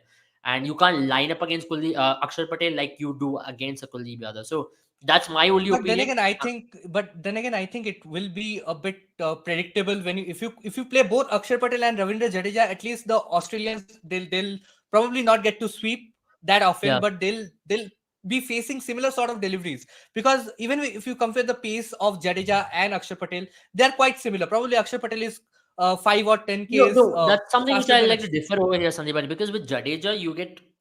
and you can't line up against Akshar Patel like you do against a Kuldeep Yadav. So that's my only But then opinion. again, I think it will be a bit predictable when if you play both Akshar Patel and Ravindra Jadeja. At least the Australians, they'll probably not get to sweep that often, Yeah. but they'll be facing similar sort of deliveries, because even if you compare the pace of Jadeja and Akshar Patel, they're quite similar. Probably Akshar Patel is 5 or 10 Ks No, that's something which faster I than like to Akshar. differ over here, Sandeep. Because with Jadeja,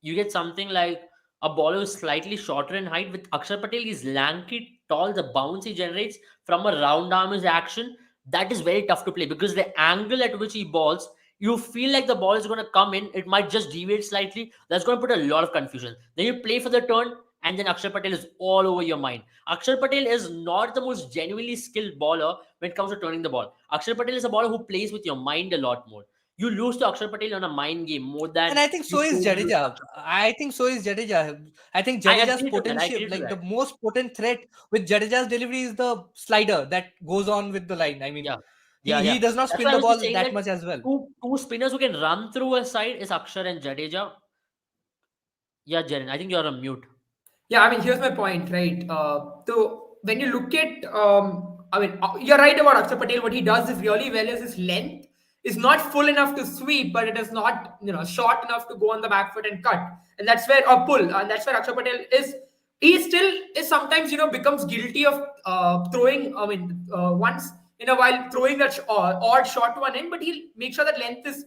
you get something like a bowler who's slightly shorter in height. With Akshar Patel, he's lanky, tall. The bounce he generates from a round arm is action. That is very tough to play, because the angle at which he balls, you feel like the ball is going to come in. It might just deviate slightly. That's going to put a lot of confusion. Then you play for the turn, and then Akshar Patel is all over your mind. Akshar Patel is not the most genuinely skilled bowler when it comes to turning the ball. Akshar Patel is a bowler who plays with your mind a lot more. You lose to Akshar Patel on a mind game more And than I think you so is truly lose to Jadeja. Akshar Patel. I think so is Jadeja. I think I Jadeja's agree to that. I potential, agree to like the that. most potent threat with Jadeja's delivery, is the slider that goes on with the line. I mean, Yeah. Yeah, he yeah. does not That's spin why I the was just ball saying that that much as well. two spinners who can run through a side is Akshar and Jadeja. Yeah, Jaren, I think you're on mute. Yeah, I mean, here's my point, right? So when you look at, I mean, you're right about Akshar Patel. What he does is really well is his length is not full enough to sweep, but it is not, short enough to go on the back foot and cut, and that's where a pull, and that's where Akshar Patel is. He still is sometimes, becomes guilty of throwing. I mean, once in a while throwing that odd shot to one end, but he'll make sure that length is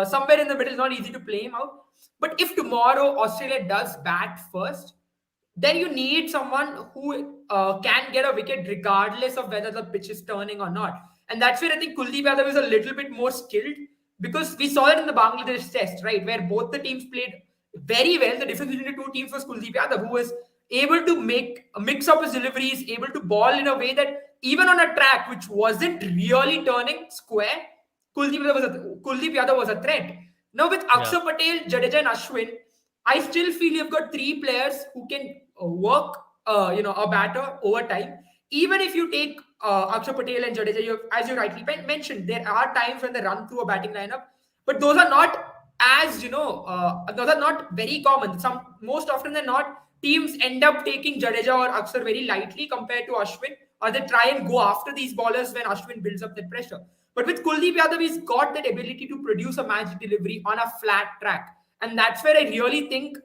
somewhere in the middle. Not easy to play him out. But if tomorrow Australia does bat first, then you need someone who can get a wicket regardless of whether the pitch is turning or not. And that's where I think Kuldeep Yadav is a little bit more skilled, because we saw it in the Bangladesh test, right, where both the teams played very well. The difference between the two teams was Kuldeep Yadav, who was able to make mix up his deliveries, able to ball in a way that even on a track which wasn't really turning square, Kuldeep Yadav was a threat. Now with Yeah. Akshar Patel, Jadeja, and Ashwin, I still feel you've got three players who can work, a batter over time. Even if you take Akshar Patel and Jadeja, as you rightly mentioned, there are times when they run through a batting lineup, but those are not those are not very common. Most often than not, teams end up taking Jadeja or Akshar very lightly compared to Ashwin, or they try and go after these ballers when Ashwin builds up that pressure. But with Kuldeep Yadav, he's got that ability to produce a match delivery on a flat track. And that's where I really think,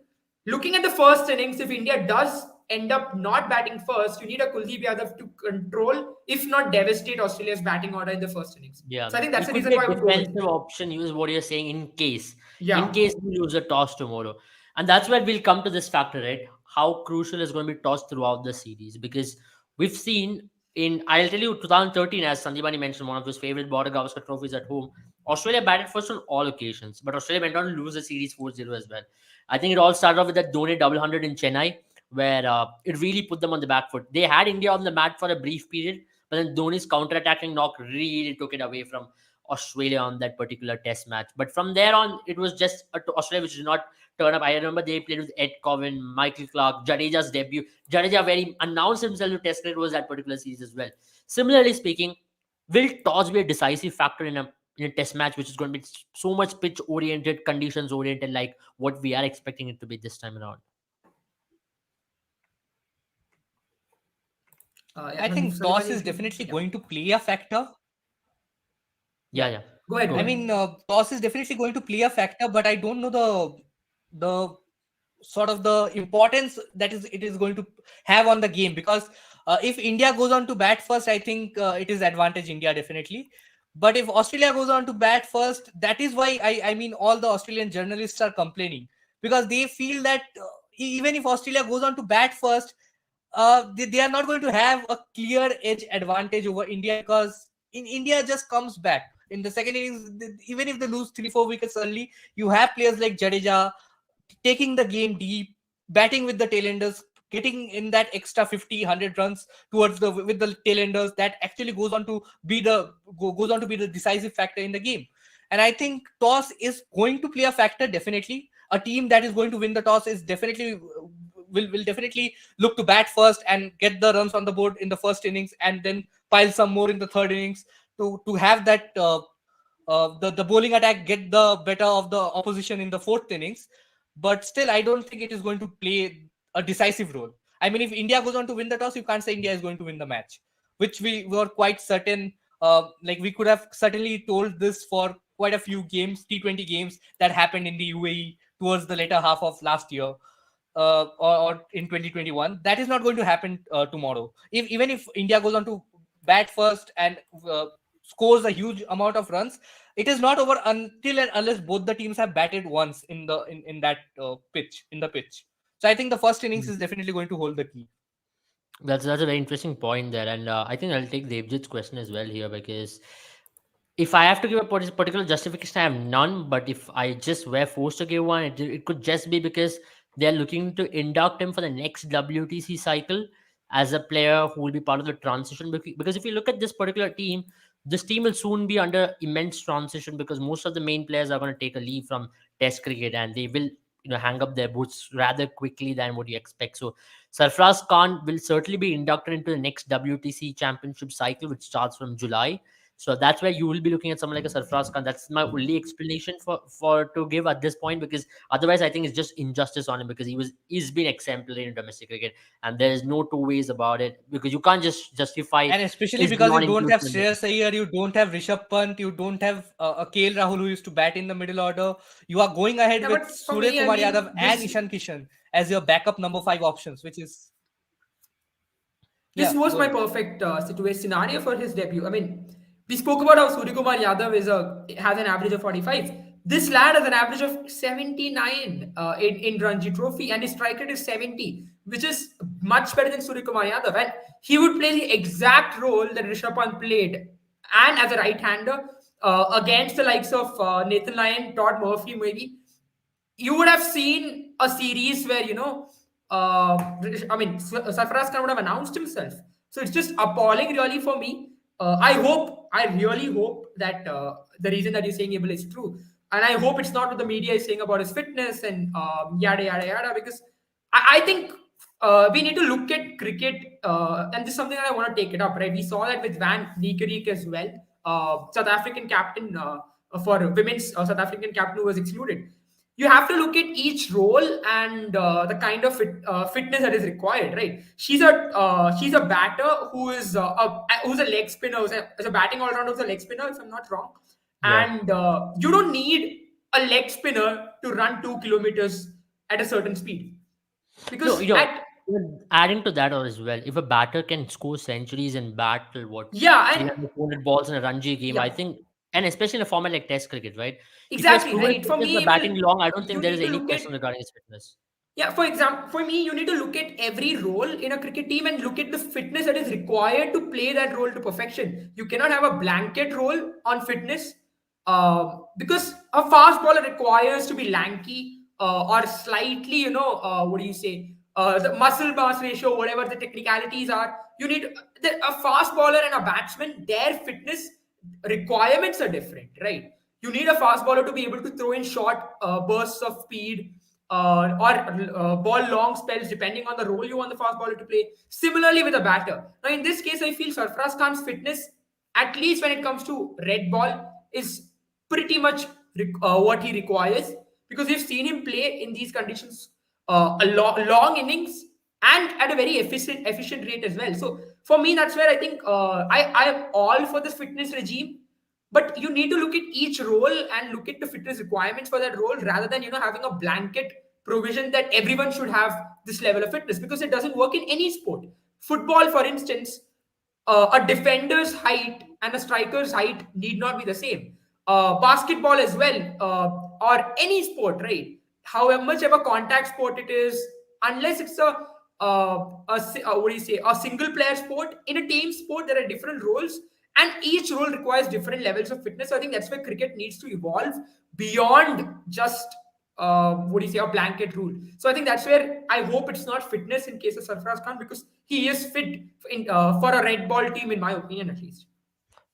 looking at the first innings, if India does end up not batting first, you need a Kuldeep Yadav to control, if not devastate, Australia's batting order in the first innings. Yeah, So I think he that's the could reason be a why I would go with defensive him. option. Use what you're saying in Yeah. case we lose a toss tomorrow, and that's where we'll come to this factor, right? How crucial is going to be toss throughout the series, because we've seen in, I'll tell you, 2013, as Sandeepani mentioned, one of his favorite Border Gavaskar trophies at home. Australia batted first on all occasions, but Australia went on to lose the series 4-0 as well. I think it all started off with that Dhoni double hundred in Chennai, where it really put them on the back foot. They had India on the mat for a brief period, but then Dhoni's counter-attacking knock really took it away from Australia on that particular test match. But from there on, it was just Australia which did not turn up. I remember they played with Ed Cowan, Michael Clark, Jadeja's debut. Jadeja very announced himself to test cricket was that particular series as well. Similarly speaking, will toss be a decisive factor in a test match, which is going to be so much pitch oriented, conditions oriented, like what we are expecting it to be this time around? Yeah, I think sorry, toss Mani, is definitely yeah. going to play a factor. Yeah, Yeah. yeah. Go ahead, Go go I ahead. ahead. mean, toss is definitely going to play a factor, but I don't know the sort of the importance that is it is going to have on the game, because if India goes on to bat first, I think it is advantage India definitely. But if Australia goes on to bat first, that is why I mean all the Australian journalists are complaining, because they feel that even if Australia goes on to bat first, they are not going to have a clear edge advantage over India, because in India just comes back in the second innings. Even if they lose 3-4 wickets early, you have players like Jadeja taking the game deep, batting with the tailenders, getting in that extra 50, 100 runs towards the with the tailenders, that actually goes on to be the decisive factor in the game. And I think toss is going to play a factor definitely. A team that is going to win the toss is definitely will definitely look to bat first and get the runs on the board in the first innings, and then pile some more in the third innings to have that the bowling attack get the better of the opposition in the fourth innings. But still, I don't think it is going to play a decisive role. I mean, if India goes on to win the toss, you can't say India is going to win the match, which we were quite certain. Like we could have certainly told this for quite a few games, T20 games that happened in the UAE towards the later half of last year, or in 2021. That is not going to happen tomorrow. Even if India goes on to bat first and scores a huge amount of runs, it is not over until and unless both the teams have batted once in that pitch. So I think the first innings is definitely going to hold the key. That's a very interesting point there, and I think I'll take Devjit's question as well here, because if I have to give a particular justification, I have none. But if I just were forced to give one, it could just be because they're looking to induct him for the next WTC cycle as a player who will be part of the transition. Because if you look at this particular team, this team will soon be under immense transition, because most of the main players are going to take a leave from Test cricket, and they will hang up their boots rather quickly than what you expect. So Sarfraz Khan will certainly be inducted into the next WTC championship cycle, which starts from July. So that's where you will be looking at someone like a Sarfraz Khan. That's my only explanation for to give at this point, because otherwise I think it's just injustice on him, because he's been exemplary in domestic cricket, and there is no two ways about it, because you can't just justify And especially his because you don't have non-inclusion. Shreyas Iyer, you don't have Rishabh Pant, you don't have a KL Rahul who used to bat in the middle order. You are going ahead Yeah, with but for Surya me, I Kumar Yadav mean, and this Ishan Kishan as your backup number 5 options, which is, this yeah, was go my ahead. perfect situation scenario for his debut. I mean, we spoke about how Suryakumar Yadav has an average of 45. This lad has an average of 79 in Ranji Trophy, and his strike rate is 70, which is much better than Surya Kumar Yadav. And he would play the exact role that Rishabh Pant played, and as a right-hander against the likes of Nathan Lyon, Todd Murphy, maybe you would have seen a series where Sarfaraz Khan would have announced himself. So it's just appalling, really, for me. I really hope that the reason that he's saying able is true, and I hope it's not what the media is saying about his fitness and yada yada yada. Because I think we need to look at cricket, and this is something that I want to take it up. Right, we saw that with Van Niekerk as well, South African captain for women's South African captain who was excluded. You have to look at each role and the kind of fitness that is required, right? She's a batter who's a leg spinner, who's a batting all rounder, who's a leg spinner, if I'm not wrong. Yeah. And you don't need a leg spinner to run 2 kilometers at a certain speed, No, because at adding to that as well, if a batter can score centuries and battle what yeah, and 300, 400 balls in a Ranji game, I yeah, think, and especially in a format like Test cricket, right? If he has exactly proven right. For fitness by me, well, batting long, I don't think you there is need to any look at question regarding his fitness. Yeah, for example, for me, you need to look at every role in a cricket team and look at the fitness that is required to play that role to perfection. You cannot have a blanket role on fitness because a fast bowler requires to be lanky or slightly, what do you say, the muscle mass ratio, whatever the technicalities are. You need a fast bowler and a batsman, their fitness requirements are different, right? You need a fast bowler to be able to throw in short bursts of speed or ball long spells depending on the role you want the fast bowler to play. Similarly with a batter. Now in this case, I feel Sarfaraz Khan's fitness, at least when it comes to red ball, is pretty much what he requires, because we've seen him play in these conditions long innings and at a very efficient rate as well. So for me, that's where I think I am all for this fitness regime, but you need to look at each role and look at the fitness requirements for that role, rather than having a blanket provision that everyone should have this level of fitness, because it doesn't work in any sport. Football, for instance, a defender's height and a striker's height need not be the same. Basketball as well, or any sport, right? However much of a contact sport it is, unless it's what do you say, a single player sport. In a team sport, there are different roles, and each role requires different levels of fitness. So I think that's where cricket needs to evolve beyond just what do you say, a blanket rule. So I think that's where I hope it's not fitness in case of Sarfaraz Khan, because he is fit for a red ball team, in my opinion, at least.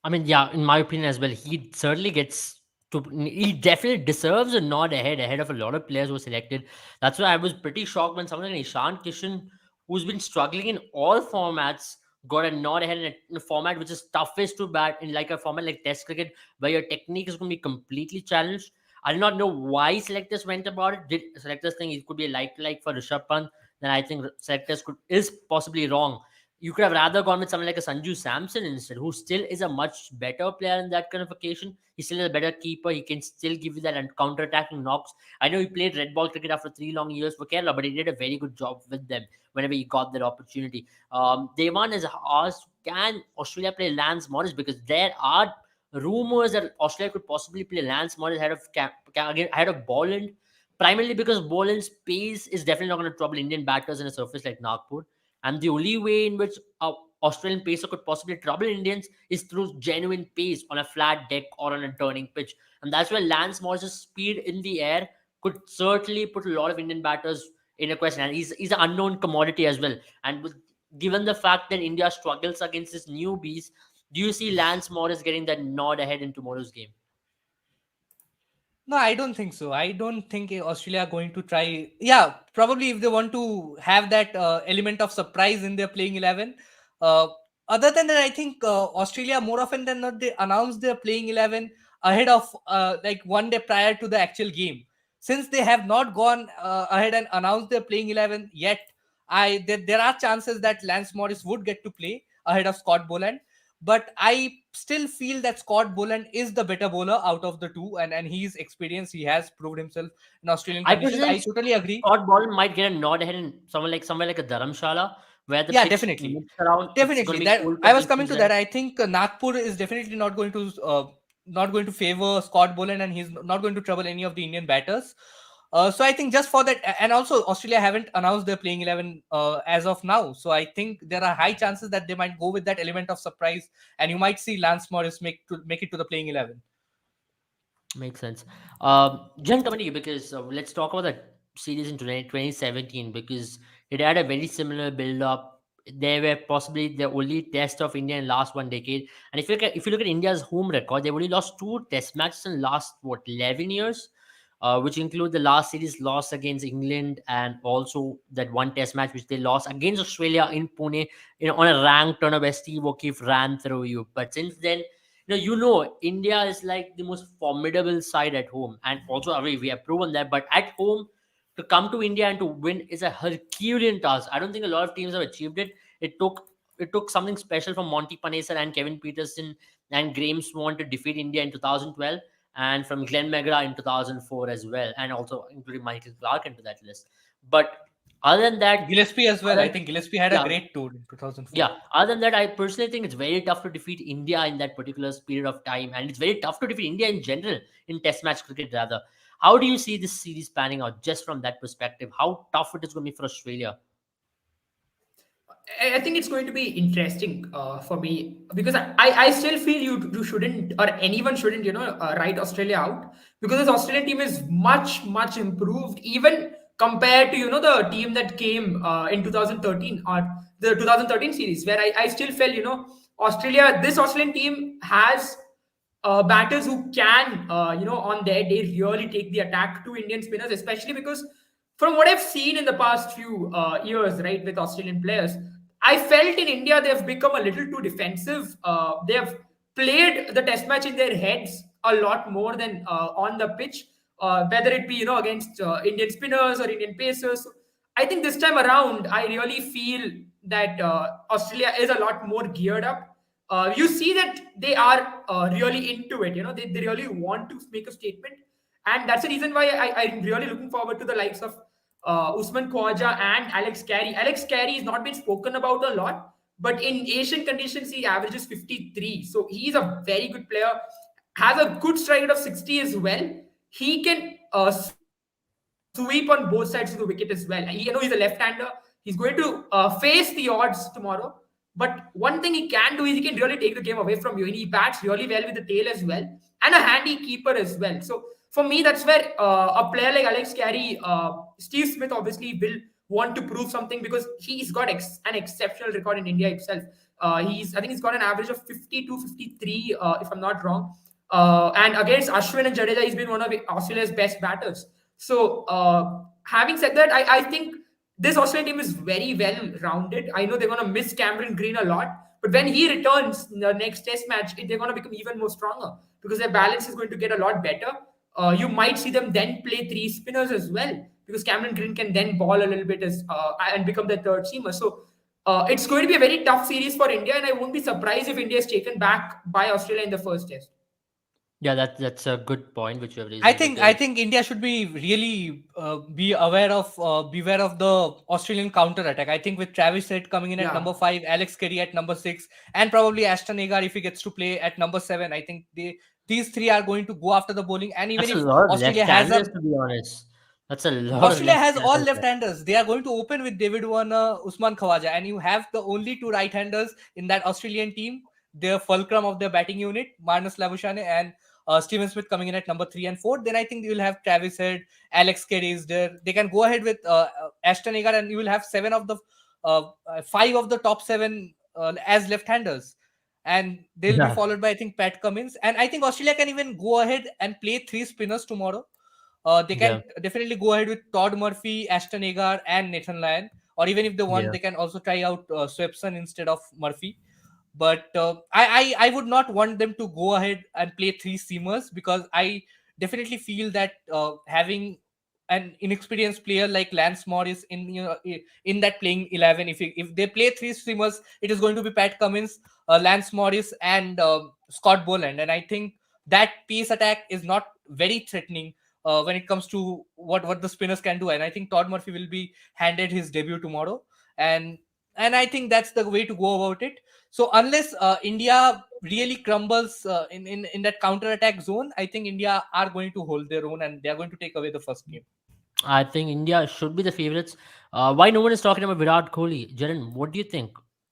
I mean, yeah, in my opinion as well, he certainly gets to. He definitely deserves a nod ahead of a lot of players who were selected. That's why I was pretty shocked when someone like Ishan Kishan, who's been struggling in all formats, got a nod ahead in a format which is toughest to bat, in like a format like Test cricket, where your technique is going to be completely challenged. I do not know why selectors went about it. Did selectors think it could be a like for Rishabh Pant? Then I think selectors is possibly wrong. You could have rather gone with someone like a Sanju Samson instead, who still is a much better player in that kind of occasion. He's still a better keeper. He can still give you that counter-attacking knocks. I know he played red ball cricket after 3 long years for Kerala, but he did a very good job with them whenever he got that opportunity. Devan has asked, can Australia play Lance Morris? Because there are rumors that Australia could possibly play Lance Morris ahead of Boland, primarily because Boland's pace is definitely not going to trouble Indian batters in a surface like Nagpur. And the only way in which a Australian pacer could possibly trouble Indians is through genuine pace on a flat deck or on a turning pitch. And that's where Lance Morris's speed in the air could certainly put a lot of Indian batters in a question. And he's an unknown commodity as well. And given the fact that India struggles against these newbies, do you see Lance Morris getting that nod ahead in tomorrow's game? No, I don't think so. I don't think Australia are going to try. Yeah, probably if they want to have that element of surprise in their playing 11. Uh, Other than that, I think Australia more often than not they announce their playing 11 ahead of like one day prior to the actual game. Since they have not gone ahead and announced their playing 11 yet, there are chances that Lance Morris would get to play ahead of Scott Boland, but I still feel that Scott Boland is the better bowler out of the two, and he's experienced. He has proved himself in Australian I conditions. I personally totally agree. Scott Ball might get a nod ahead in somewhere like a Dharamshala, where the Yeah, pitch definitely, looks around. It's going definitely. to be That cold I for was coming pitches to there. that. I think Nagpur is definitely not going to not going to favor Scott Boland, and he's not going to trouble any of the Indian batters. So I think just for that, and also Australia haven't announced their playing 11 as of now. So I think there are high chances that they might go with that element of surprise, and you might see Lance Morris make it to the playing 11. Makes sense. Jen, coming to you, because let's talk about the series in 2017, because it had a very similar build up. They were possibly the only test of India in last one decade. And if you look at India's home record, they've only lost two test matches in last 11 years, which include the last series loss against England, and also that one test match which they lost against Australia in Pune, on a ranked turner where Steve O'Keefe ran through you. But since then, India is like the most formidable side at home, and also away. We have proven that, but at home, to come to India and to win is a Herculean task. I don't think a lot of teams have achieved it. It took something special from Monty Panesar and Kevin Peterson and Graham Swan to defeat India in 2012, and from Glenn McGrath in 2004 as well, and also including Michael Clark into that list. But other than that, Gillespie as well. I other, think Gillespie had a yeah, great tour in 2004. yeah, other than that, I personally think it's very tough to defeat India in that particular period of time, and it's very tough to defeat India in general in Test match cricket. Rather, how do you see this series panning out, just from that perspective? How tough it is going to be for Australia? I think it's going to be interesting for me because I still feel you shouldn't, or anyone shouldn't, write Australia out, because this Australian team is much improved, even compared to the team that came in 2013, or the 2013 series, where I still felt this Australian team has batters who can, on their day really take the attack to Indian spinners, especially because from what I've seen in the past few years, right, with Australian players, I felt in India they've become a little too defensive. They have played the test match in their heads a lot more than on the pitch, whether it be against Indian spinners or Indian pacers. I think this time around, I really feel that Australia is a lot more geared up. You see that they are really into it. They really want to make a statement, and that's the reason why I'm really looking forward to the likes of Usman Khawaja and Alex Carey. Alex Carey has not been spoken about a lot, but in Asian conditions, he averages 53. So he's a very good player, has a good strike rate of 60 as well. He can sweep on both sides of the wicket as well. He's a left-hander. He's going to face the odds tomorrow. But one thing he can do is he can really take the game away from you. And he bats really well with the tail as well, and a handy keeper as well. So for me, that's where a player like Alex Carey, Steve Smith obviously will want to prove something, because he's got an exceptional record in India itself. I think he's got an average of 52, 53, if I'm not wrong. And against Ashwin and Jadeja, he's been one of Australia's best batters. So, having said that, I think this Australian team is very well rounded. I know they're going to miss Cameron Green a lot, but when he returns in the next Test match, they're going to become even more stronger, because their balance is going to get a lot better. You might see them then play three spinners as well, because Cameron Green can then ball a little bit and become the third seamer. So it's going to be a very tough series for India, and I won't be surprised if India is taken back by Australia in the first Test. Yeah, that's a good point which you have I raised, think I because think India should be really beware of the Australian counter attack. I think with Travis Head coming in at Yeah. number 5, Alex Carey at number 6, and probably Ashton Agar if he gets to play at number 7. I think these three are going to go after the bowling. And even that's a if lot of Australia has left-handers, a to be honest. That's a lot of Australia has all left-handers there. left-handers. They are going to open with David Warner, Usman Khawaja, and you have the only two right-handers in that Australian team. The fulcrum of their batting unit, Marnus Labuschagne and Steven Smith coming in at number 3 and 4. Then I think you will have Travis Head, Alex Carey is there. They can go ahead with Ashton Agar, and you will have 5 of the top 7 as left-handers. And they'll be Yeah, followed by, I think, Pat Cummins. And I think Australia can even go ahead and play 3 spinners tomorrow. They yeah, can definitely go ahead with Todd Murphy, Ashton Agar, and Nathan Lyon. Or even if they want, yeah. they can also try out Swepson instead of Murphy. But I would not want them to go ahead and play 3 seamers, because I definitely feel that having an inexperienced player like Lance Morris in that playing 11, if they play 3 seamers, it is going to be Pat Cummins, Lance Morris, and Scott Boland. And I think that pace attack is not very threatening when it comes to what the spinners can do. And I think Todd Murphy will be handed his debut tomorrow, and I think that's the way to go about it. So unless India really crumbles in that counter attack zone, I think India are going to hold their own and they are going to take away the first game. I think India should be the favorites. Why no one is talking about Virat Kohli? Jaren, what do you think?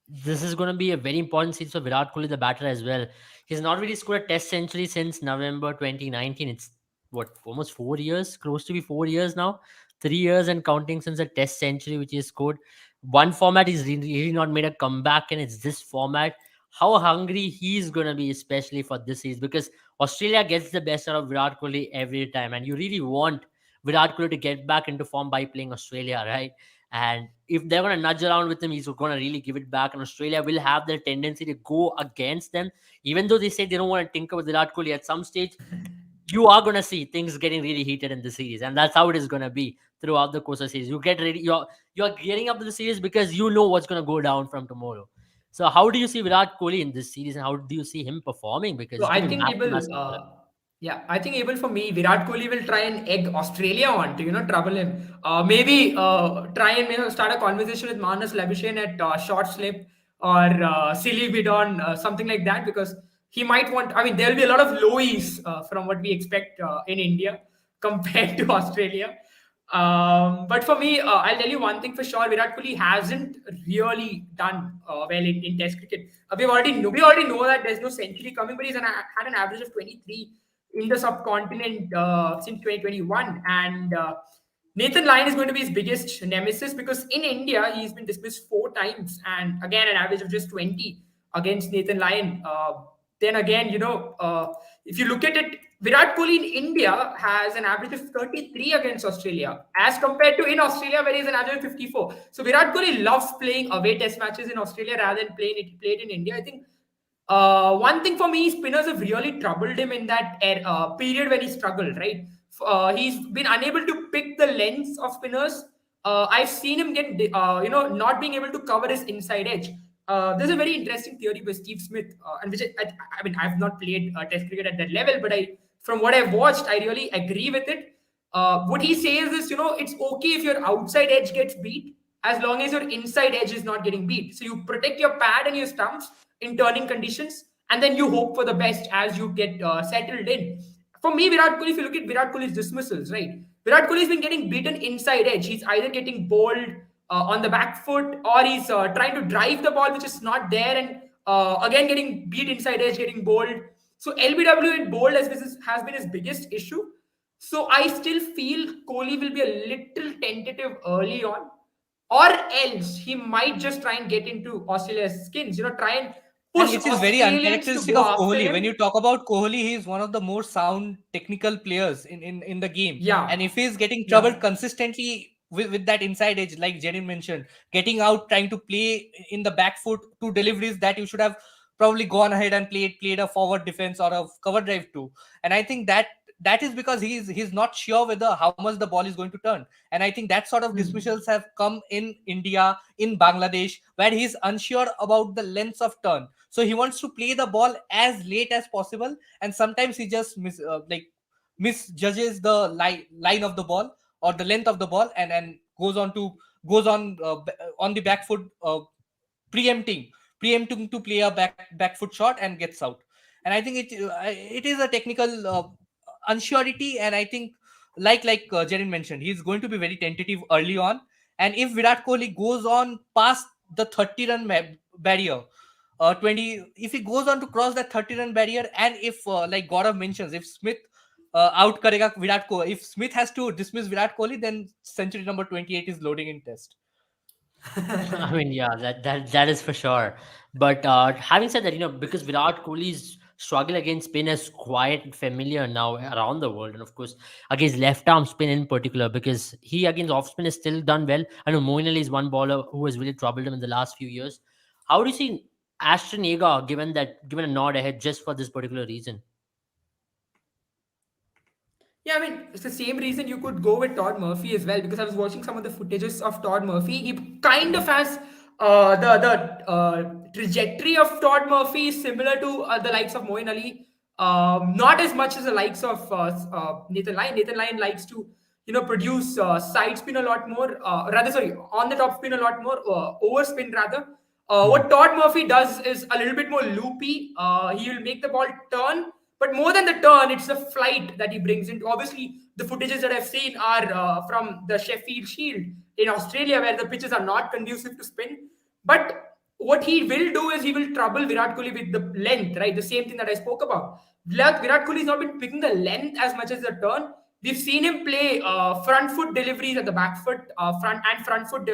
This is going to be a very important series for Virat Kohli, the batter as well. He's not really scored a Test century since November 2019. It's what, almost 4 years, close to be 4 years now, 3 years and counting since a Test century which he scored. One format he's really not made a comeback, and it's this format. How hungry he's going to be, especially for this series, because Australia gets the best out of Virat Kohli every time, and you really want Virat Kohli to get back into form by playing Australia, right? And if they're going to nudge around with him, he's going to really give it back. And Australia will have their tendency to go against them, even though they say they don't want to tinker with Virat Kohli. At some stage, you are going to see things getting really heated in the series, and that's how it is going to be throughout the course of the series. You get ready, you're gearing up to the series because you know what's going to go down from tomorrow. So, how do you see Virat Kohli in this series, and how do you see him performing? Because So it's I going to be think massive, able, massive for him. yeah, I think able for me, Virat Kohli will try and egg Australia on to trouble him. Maybe try and start a conversation with Manas Labuschagne at short slip or silly bidon, something like that, because he might want. I mean, there will be a lot of lowies from what we expect in India compared to Australia. But for me, I'll tell you one thing for sure: Virat Kohli hasn't really done well in Test cricket. We already know that there's no century coming, but had an average of 23 in the subcontinent since 2021, and Nathan Lyon is going to be his biggest nemesis because in India he's been dismissed 4 times, and again an average of just 20 against Nathan Lyon. Then again, if you look at it, Virat Kohli in India has an average of 33 against Australia, as compared to in Australia where he's an average of 54. So Virat Kohli loves playing away Test matches in Australia rather than played in India. I think one thing for me, spinners have really troubled him in that period when he struggled. Right, he's been unable to pick the lengths of spinners. I've seen him get, not being able to cover his inside edge. There's a very interesting theory by Steve Smith, and which I mean, I've not played Test cricket at that level, but from what I've watched, I really agree with it. What he says is, it's okay if your outside edge gets beat as long as your inside edge is not getting beat. So you protect your pad and your stumps in turning conditions, and then you hope for the best as you get settled in. For me, Virat Kohli, if you look at Virat Kohli's dismissals, right? Virat Kohli's been getting beaten inside edge. He's either getting bowled on the back foot, or he's trying to drive the ball, which is not there, and again getting beat inside edge, getting bowled. So LBW in bowled has been his biggest issue. So I still feel Kohli will be a little tentative early on, or else he might just try and get into Australia's skins. Try and And push which is very Australians to uncharacteristic go of after Kohli. When him. you talk about Kohli, he is one of the more sound technical players in the game. Yeah, And if he's getting troubled yeah. consistently with that inside edge, like Jerin mentioned, getting out, trying to play in the back foot to deliveries that you should have probably gone ahead and played a forward defense or a cover drive too. And I think that is because he's not sure whether how much the ball is going to turn. And I think that sort of Hmm. dismissals have come in India, in Bangladesh, where he's unsure about the lengths of turn, so he wants to play the ball as late as possible, and sometimes he just misjudges the line of the ball or the length of the ball, and goes on the back foot, preempting preempting to play a back foot shot and gets out. And I think it is a technical unsurety. And I think like Jerin mentioned, he's going to be very tentative early on. And if Virat Kohli goes on past the 30 run barrier, 20, if he goes on to cross that 30-run barrier, and if like Gaurav mentions, if Smith out karega Virat Kohli, if Smith has to dismiss Virat Kohli, then century number 28 is loading in Test. I mean, yeah, that is for sure. But having said that, because Virat Kohli's struggle against spin is quite familiar now around the world, and of course against left arm spin in particular, because he against off spin has still done well. I know Moeen Ali is one bowler who has really troubled him in the last few years. How do you see Ashton Agar given a nod ahead just for this particular reason? Yeah, I mean, it's the same reason you could go with Todd Murphy as well, because I was watching some of the footages of Todd Murphy. He kind of has the trajectory of Todd Murphy is similar to the likes of Moeen Ali. Not as much as the likes of Nathan Lyon. Nathan Lyon likes to produce side spin a lot more, rather sorry, on the top spin a lot more, over spin rather. What Todd Murphy does is a little bit more loopy. He will make the ball turn, but more than the turn, it's the flight that he brings into. Obviously, the footages that I've seen are from the Sheffield Shield in Australia, where the pitches are not conducive to spin. But what he will do is he will trouble Virat Kohli with the length, right? The same thing that I spoke about. Virat Kohli has not been picking the length as much as the turn. We've seen him play front foot deliveries at the back foot, front foot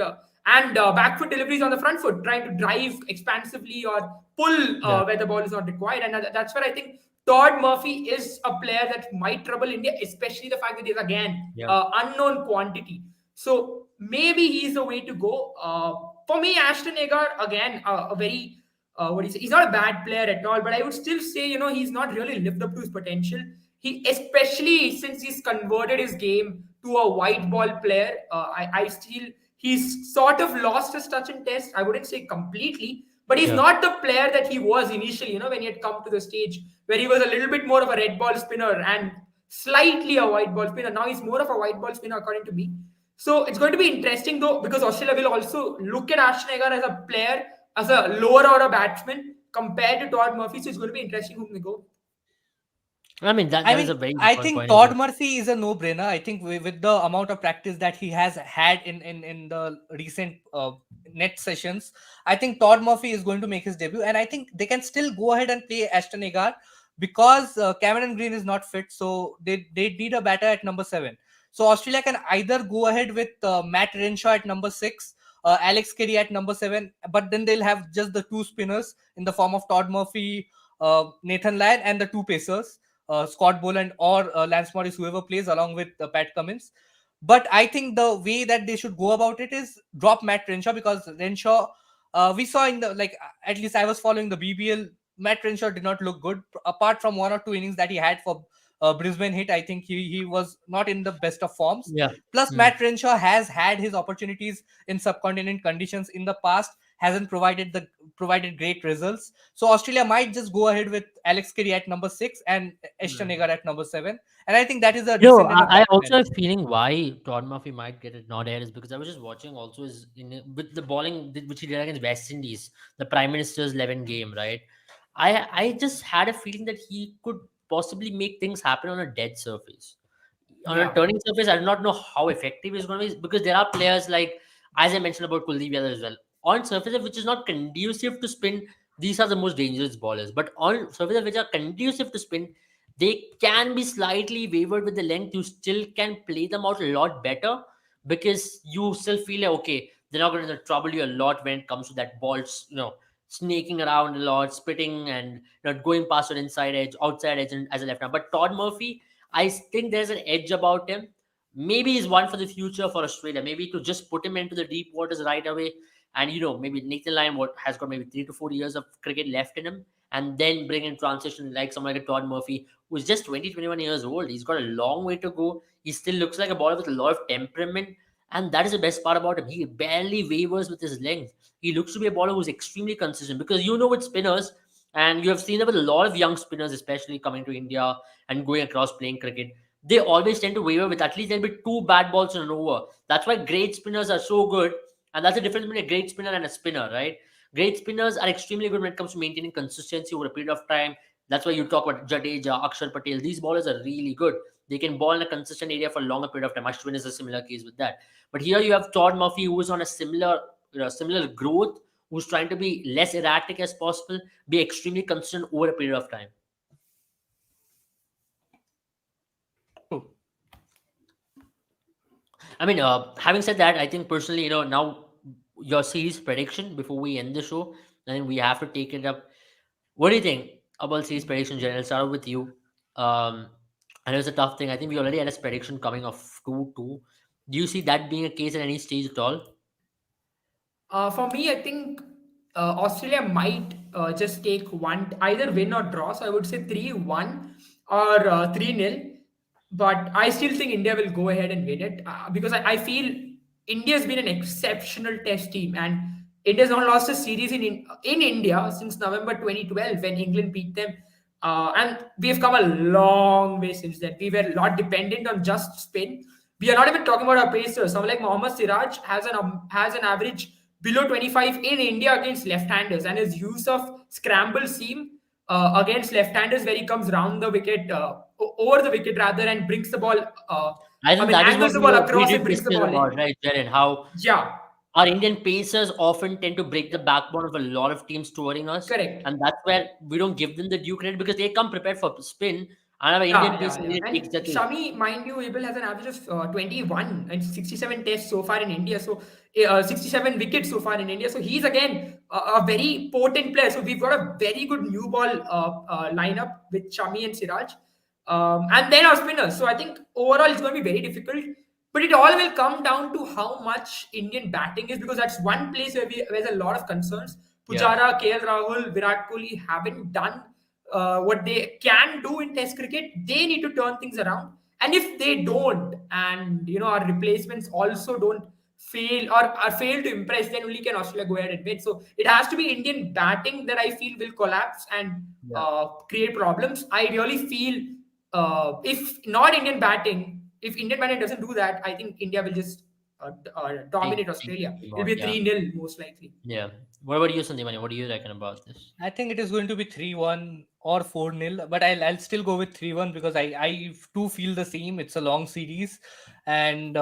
and back foot deliveries on the front foot, trying to drive expansively or pull Yeah. where the ball is not required. And that's where I think Todd Murphy is a player that might trouble India, especially the fact that he's again Yeah. unknown quantity. So maybe he's the way to go. For me, Ashton Agar again a very what do you say? He's not a bad player at all, but I would still say he's not really lived up to his potential. He, especially since he's converted his game to a white ball player, I still he's sort of lost his touch and test. I wouldn't say completely, but he's Yeah. not the player that he was initially. When he had come to the stage where he was a little bit more of a red ball spinner and slightly a white ball spinner. Now he's more of a white ball spinner, according to me. So it's going to be interesting though, because Australia will also look at Ashton Agar as a player, as a lower order batsman compared to Todd Murphy. So it's going to be interesting whom they go. I mean, that I that is a mean, very I important think point as well. Todd Murphy is a no-brainer. I think with the amount of practice that he has had in the recent net sessions, I think Todd Murphy is going to make his debut, and I think they can still go ahead and play Ashton Agar because Cameron Green is not fit, so they need a batter at number 7. So Australia can either go ahead with Matt Renshaw at number 6, Alex Carey at number 7, but then they'll have just the two spinners in the form of Todd Murphy, Nathan Lyon, and the two pacers, Scott Boland or Lance Morris, whoever plays along with Pat Cummins. But I think the way that they should go about it is drop Matt Renshaw, because Renshaw, we saw in the, like, at least I was following the BBL. Matt Renshaw did not look good apart from one or two innings that he had for Brisbane hit. I think he was not in the best of forms. Yeah. Plus, Mm. Matt Renshaw has had his opportunities in subcontinent conditions in the past, hasn't provided great results. So Australia might just go ahead with Alex Carey at number 6 and Ashton Agar at number 7. And I think that is a You know, decent enough I also batsman. have a feeling why Todd Murphy might get a nod here is because I was just watching also with the bowling which he did against West Indies, the Prime Minister's 11 game, right? I just had a feeling that he could possibly make things happen on a dead surface. On a Yeah. turning surface, I do not know how effective it's going to be because there are players like, as I mentioned about Kuldeep Yadav as well, on surfaces which is not conducive to spin, these are the most dangerous bowlers. But on surfaces which are conducive to spin, they can be slightly wavered with the length. You still can play them out a lot better because you still feel like, okay, they're not going to trouble you a lot when it comes to that ball, snaking around a lot, spitting and going past an inside edge, outside edge, and as a left hand. But Todd Murphy, I think there's an edge about him. Maybe he's one for the future for Australia. Maybe to just put him into the deep waters right away. And maybe Nathan Lyon has got maybe 3 to 4 years of cricket left in him, and then bring in transition like someone like Todd Murphy, who's just 20, 21 years old. He's got a long way to go. He still looks like a bowler with a lot of temperament. And that is the best part about him. He barely wavers with his length. He looks to be a bowler who's extremely consistent because with spinners, and you have seen that with a lot of young spinners, especially coming to India and going across playing cricket, they always tend to waver with at least there'll be two bad balls in an over. That's why great spinners are so good. And that's the difference between a great spinner and a spinner, right? Great spinners are extremely good when it comes to maintaining consistency over a period of time. That's why you talk about Jadeja, Akshar Patel. These bowlers are really good. They can ball in a consistent area for a longer period of time. Ashwin is a similar case with that. But here you have Todd Murphy, who is on a similar growth, who's trying to be less erratic as possible, be extremely consistent over a period of time. I mean, having said that, I think personally, now your series prediction before we end the show, I think we have to take it up. What do you think about series prediction, Jen? I'll start with you. I know it's a tough thing. I think we already had a prediction coming of 2-2. Do you see that being a case at any stage at all? For me, I think Australia might just take one, either win or draw. So I would say 3-1 or 3-0. But I still think India will go ahead and win it because I feel India's been an exceptional test team, and India's not lost a series in India since November 2012 when England beat them. And we've come a long way since then. We were not dependent on just spin. We are not even talking about our pacers. Someone like Mohammad Siraj has an average below 25 in India against left-handers, and his use of scramble seam against left-handers, where he comes round the wicket, over the wicket rather, and brings the ball. I I think mean, that is what angles the ball we across and did brings the discuss ball about, in. right, Jared? How Yeah, our Indian pacers often tend to break the backbone of a lot of teams touring us, correct. and that's where we don't give them the due credit because they come prepared for spin, and our Indian Yeah, pacer yeah, yeah. really takes And the cake. Shami, mind you, Abel has an average of 21 and 67 tests so far in India. So 67 wickets so far in India. So he's again a very potent player. So we've got a very good new ball lineup with Shami and Siraj. And then our spinners. So I think overall it's going to be very difficult. But it all will come down to how much Indian batting is, because that's one place where there's a lot of concerns. Yeah, Pujara, KL Rahul, Virat Kohli haven't done what they can do in Test cricket. They need to turn things around. And if they don't, and our replacements also don't fail or are fail to impress, then only can Australia go ahead and win. So it has to be Indian batting that I feel will collapse and yeah. create problems. I really feel if not Indian batting, if Indian batting doesn't do that, I think India will just dominate Take Australia. the It'll mod, be yeah, 3-0 most likely. yeah. What about you, Sandipani? What do you reckon about this? I think it is going to be 3-1 or 4-0, but I'll still go with 3-1 because I too feel the same. It's a long series, and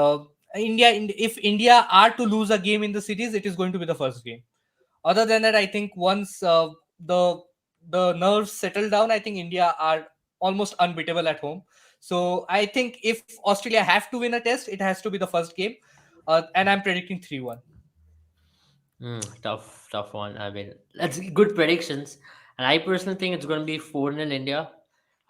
if India are to lose a game in the series, it is going to be the first game. Other than that, I think once the the nerves settle down, I think India are almost unbeatable at home. So I think if Australia have to win a test, it has to be the first game, and I'm predicting 3-1. Tough one. I mean, that's good predictions. And I personally think it's going to be 4-0 India.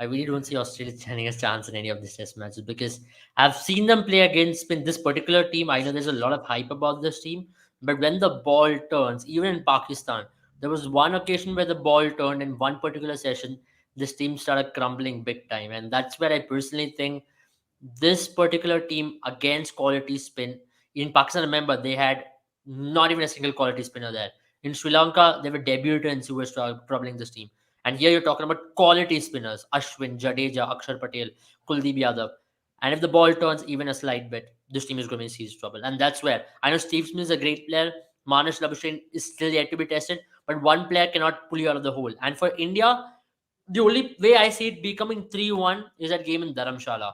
I really don't see Australia standing a chance in any of these test matches because I've seen them play against in this particular team. I know there's a lot of hype about this team, but when the ball turns, even in Pakistan, there was one occasion where the ball turned in one particular session, this team started crumbling big time. And that's where I personally think this particular team against quality spin in Pakistan, remember they had not even a single quality spinner there. In Sri Lanka, they were debutants who were troubling this team. And here you're talking about quality spinners: Ashwin, Jadeja, Akshar Patel, Kuldeep Yadav. And if the ball turns even a slight bit, this team is going to be in serious trouble. And that's where I know Steve Smith is a great player. Manish Labuschagne is still yet to be tested, but one player cannot pull you out of the hole. And for India, the only way I see it becoming 3-1 is that game in Dharamshala,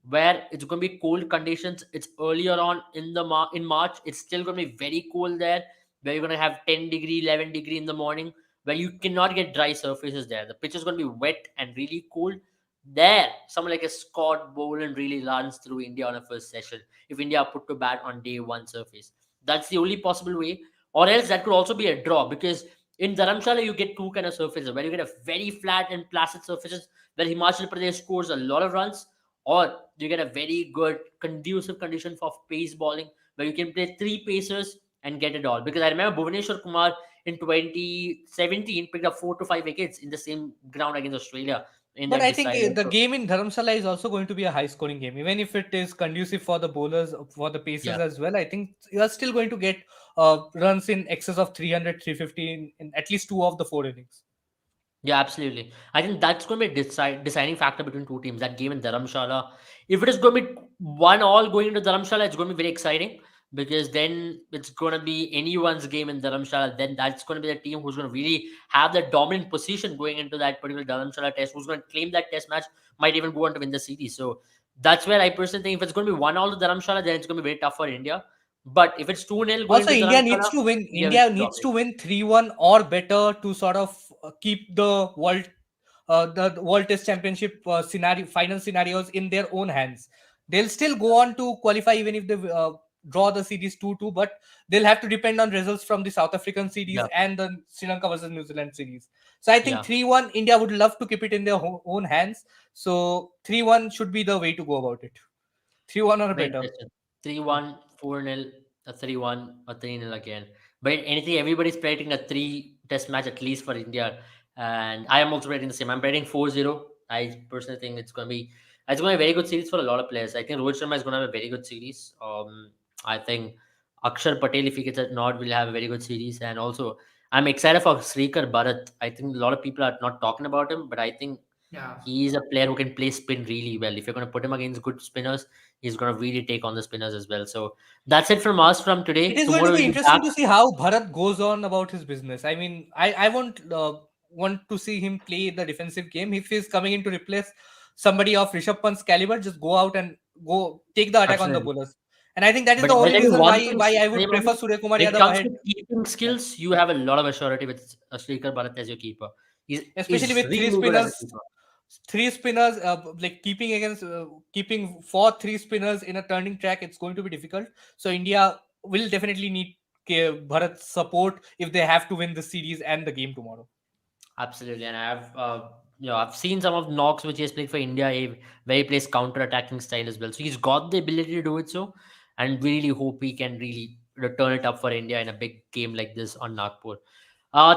where it's going to be cold conditions. It's earlier on in in March. It's still going to be very cold there, where you're going to have 10 degree, 11 degree in the morning, where you cannot get dry surfaces there. The pitch is going to be wet and really cold. There, someone like a Scott Boland really runs through India on a first session. If India are put to bat on day one surface, that's the only possible way. Or else that could also be a draw because in Dharamshala, you get two kind of surfaces where you get a very flat and placid surfaces where Himachal Pradesh scores a lot of runs, or you get a very good conducive condition for pace bowling where you can play three pacers and get it all. Because I remember Bhuvaneshwar Kumar in 2017 picked up 4 to 5 wickets in the same ground against Australia in But that I think decider. the So, game in Dharamsala is also going to be a high scoring game, even if it is conducive for the bowlers, for the pacers yeah. as well. I think you are still going to get runs in excess of 300, 350 in at least two of the four innings. Yeah, absolutely. I think that's going to be a deciding factor between two teams. That game in Dharamshala. If it is going to be 1-1 going into Dharamshala, it's going to be very exciting because then it's going to be anyone's game in Dharamshala. Then that's going to be the team who's going to really have the dominant position going into that particular Dharamshala test. Who's going to claim that test match might even go on to win the series. So that's where I personally think if it's going to be 1-1 to Dharamshala, then it's going to be very tough for India. But if it's 2-0 going Also, to India needs Dharamshala, to win. India will India needs dominate. to win 3-1 or better to sort of keep the World Test Championship final scenarios in their own hands. They'll still go on to qualify even if they draw the series 2-2, but they'll have to depend on results from the South African series Yeah, and the Sri Lanka versus New Zealand series. So I think yeah. 3-1, India would love to keep it in their own hands. So 3-1 should be the way to go about it. 3-1 or Very better. interesting. 3-1, 4-0, a 3-1, a 3-0 again. But anything, everybody's predicting a three test match at least for India. And I am also predicting the same. I'm predicting 4-0. I personally think it's going to be a very good series for a lot of players. I think Rohit Sharma is going to have a very good series. I think Akshar Patel, if he gets a nod, will have a very good series. And also, I'm excited for Srikar Bharat. I think a lot of people are not talking about him, but I think Yeah. He's a player who can play spin really well. If you're going to put him against good spinners, he's going to really take on the spinners as well. So that's it from us from It today. is going to Tomorrow be we'll be interesting back. to see how Bharat goes on about his business. I mean, I won't want to see him play the defensive game. If he's coming in to replace somebody of Rishabh Pant's caliber, just go out and go take the attack on the Absolutely. bowlers. And I think that is But the I'll only tell you reason one why thing, why I would Prem, prefer Surya Kumar when it Yadav comes ahead. to keeping Yeah. skills, you have a lot of assurity with Shrikar Bharat as your keeper. He's, Especially he's with three really good as a spinners, keeper. like keeping against keeping for three spinners in a turning track, it's going to be difficult. So India will definitely need Bharat's support if they have to win the series and the game tomorrow. Absolutely, and I've seen some of the knocks which he has played for India, where he plays counter-attacking style as well. So he's got the ability to do it. So, and we really hope he can really return it up for India in a big game like this on Nagpur.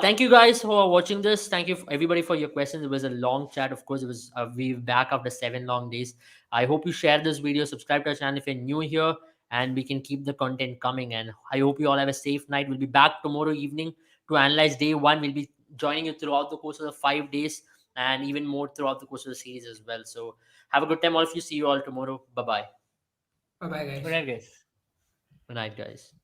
Thank you guys for watching this. Thank you everybody for your questions. It was a long chat. Of course, it was we back after 7 long days. I hope you share this video, subscribe to our channel if you're new here, and we can keep the content coming. And I hope you all have a safe night. We'll be back tomorrow evening to analyze day one. We'll be joining you throughout the course of the 5 days and even more throughout the course of the series as well. So have a good time, all of you. See you all tomorrow. Bye bye. Bye bye, Good guys. night, guys. Good night, guys.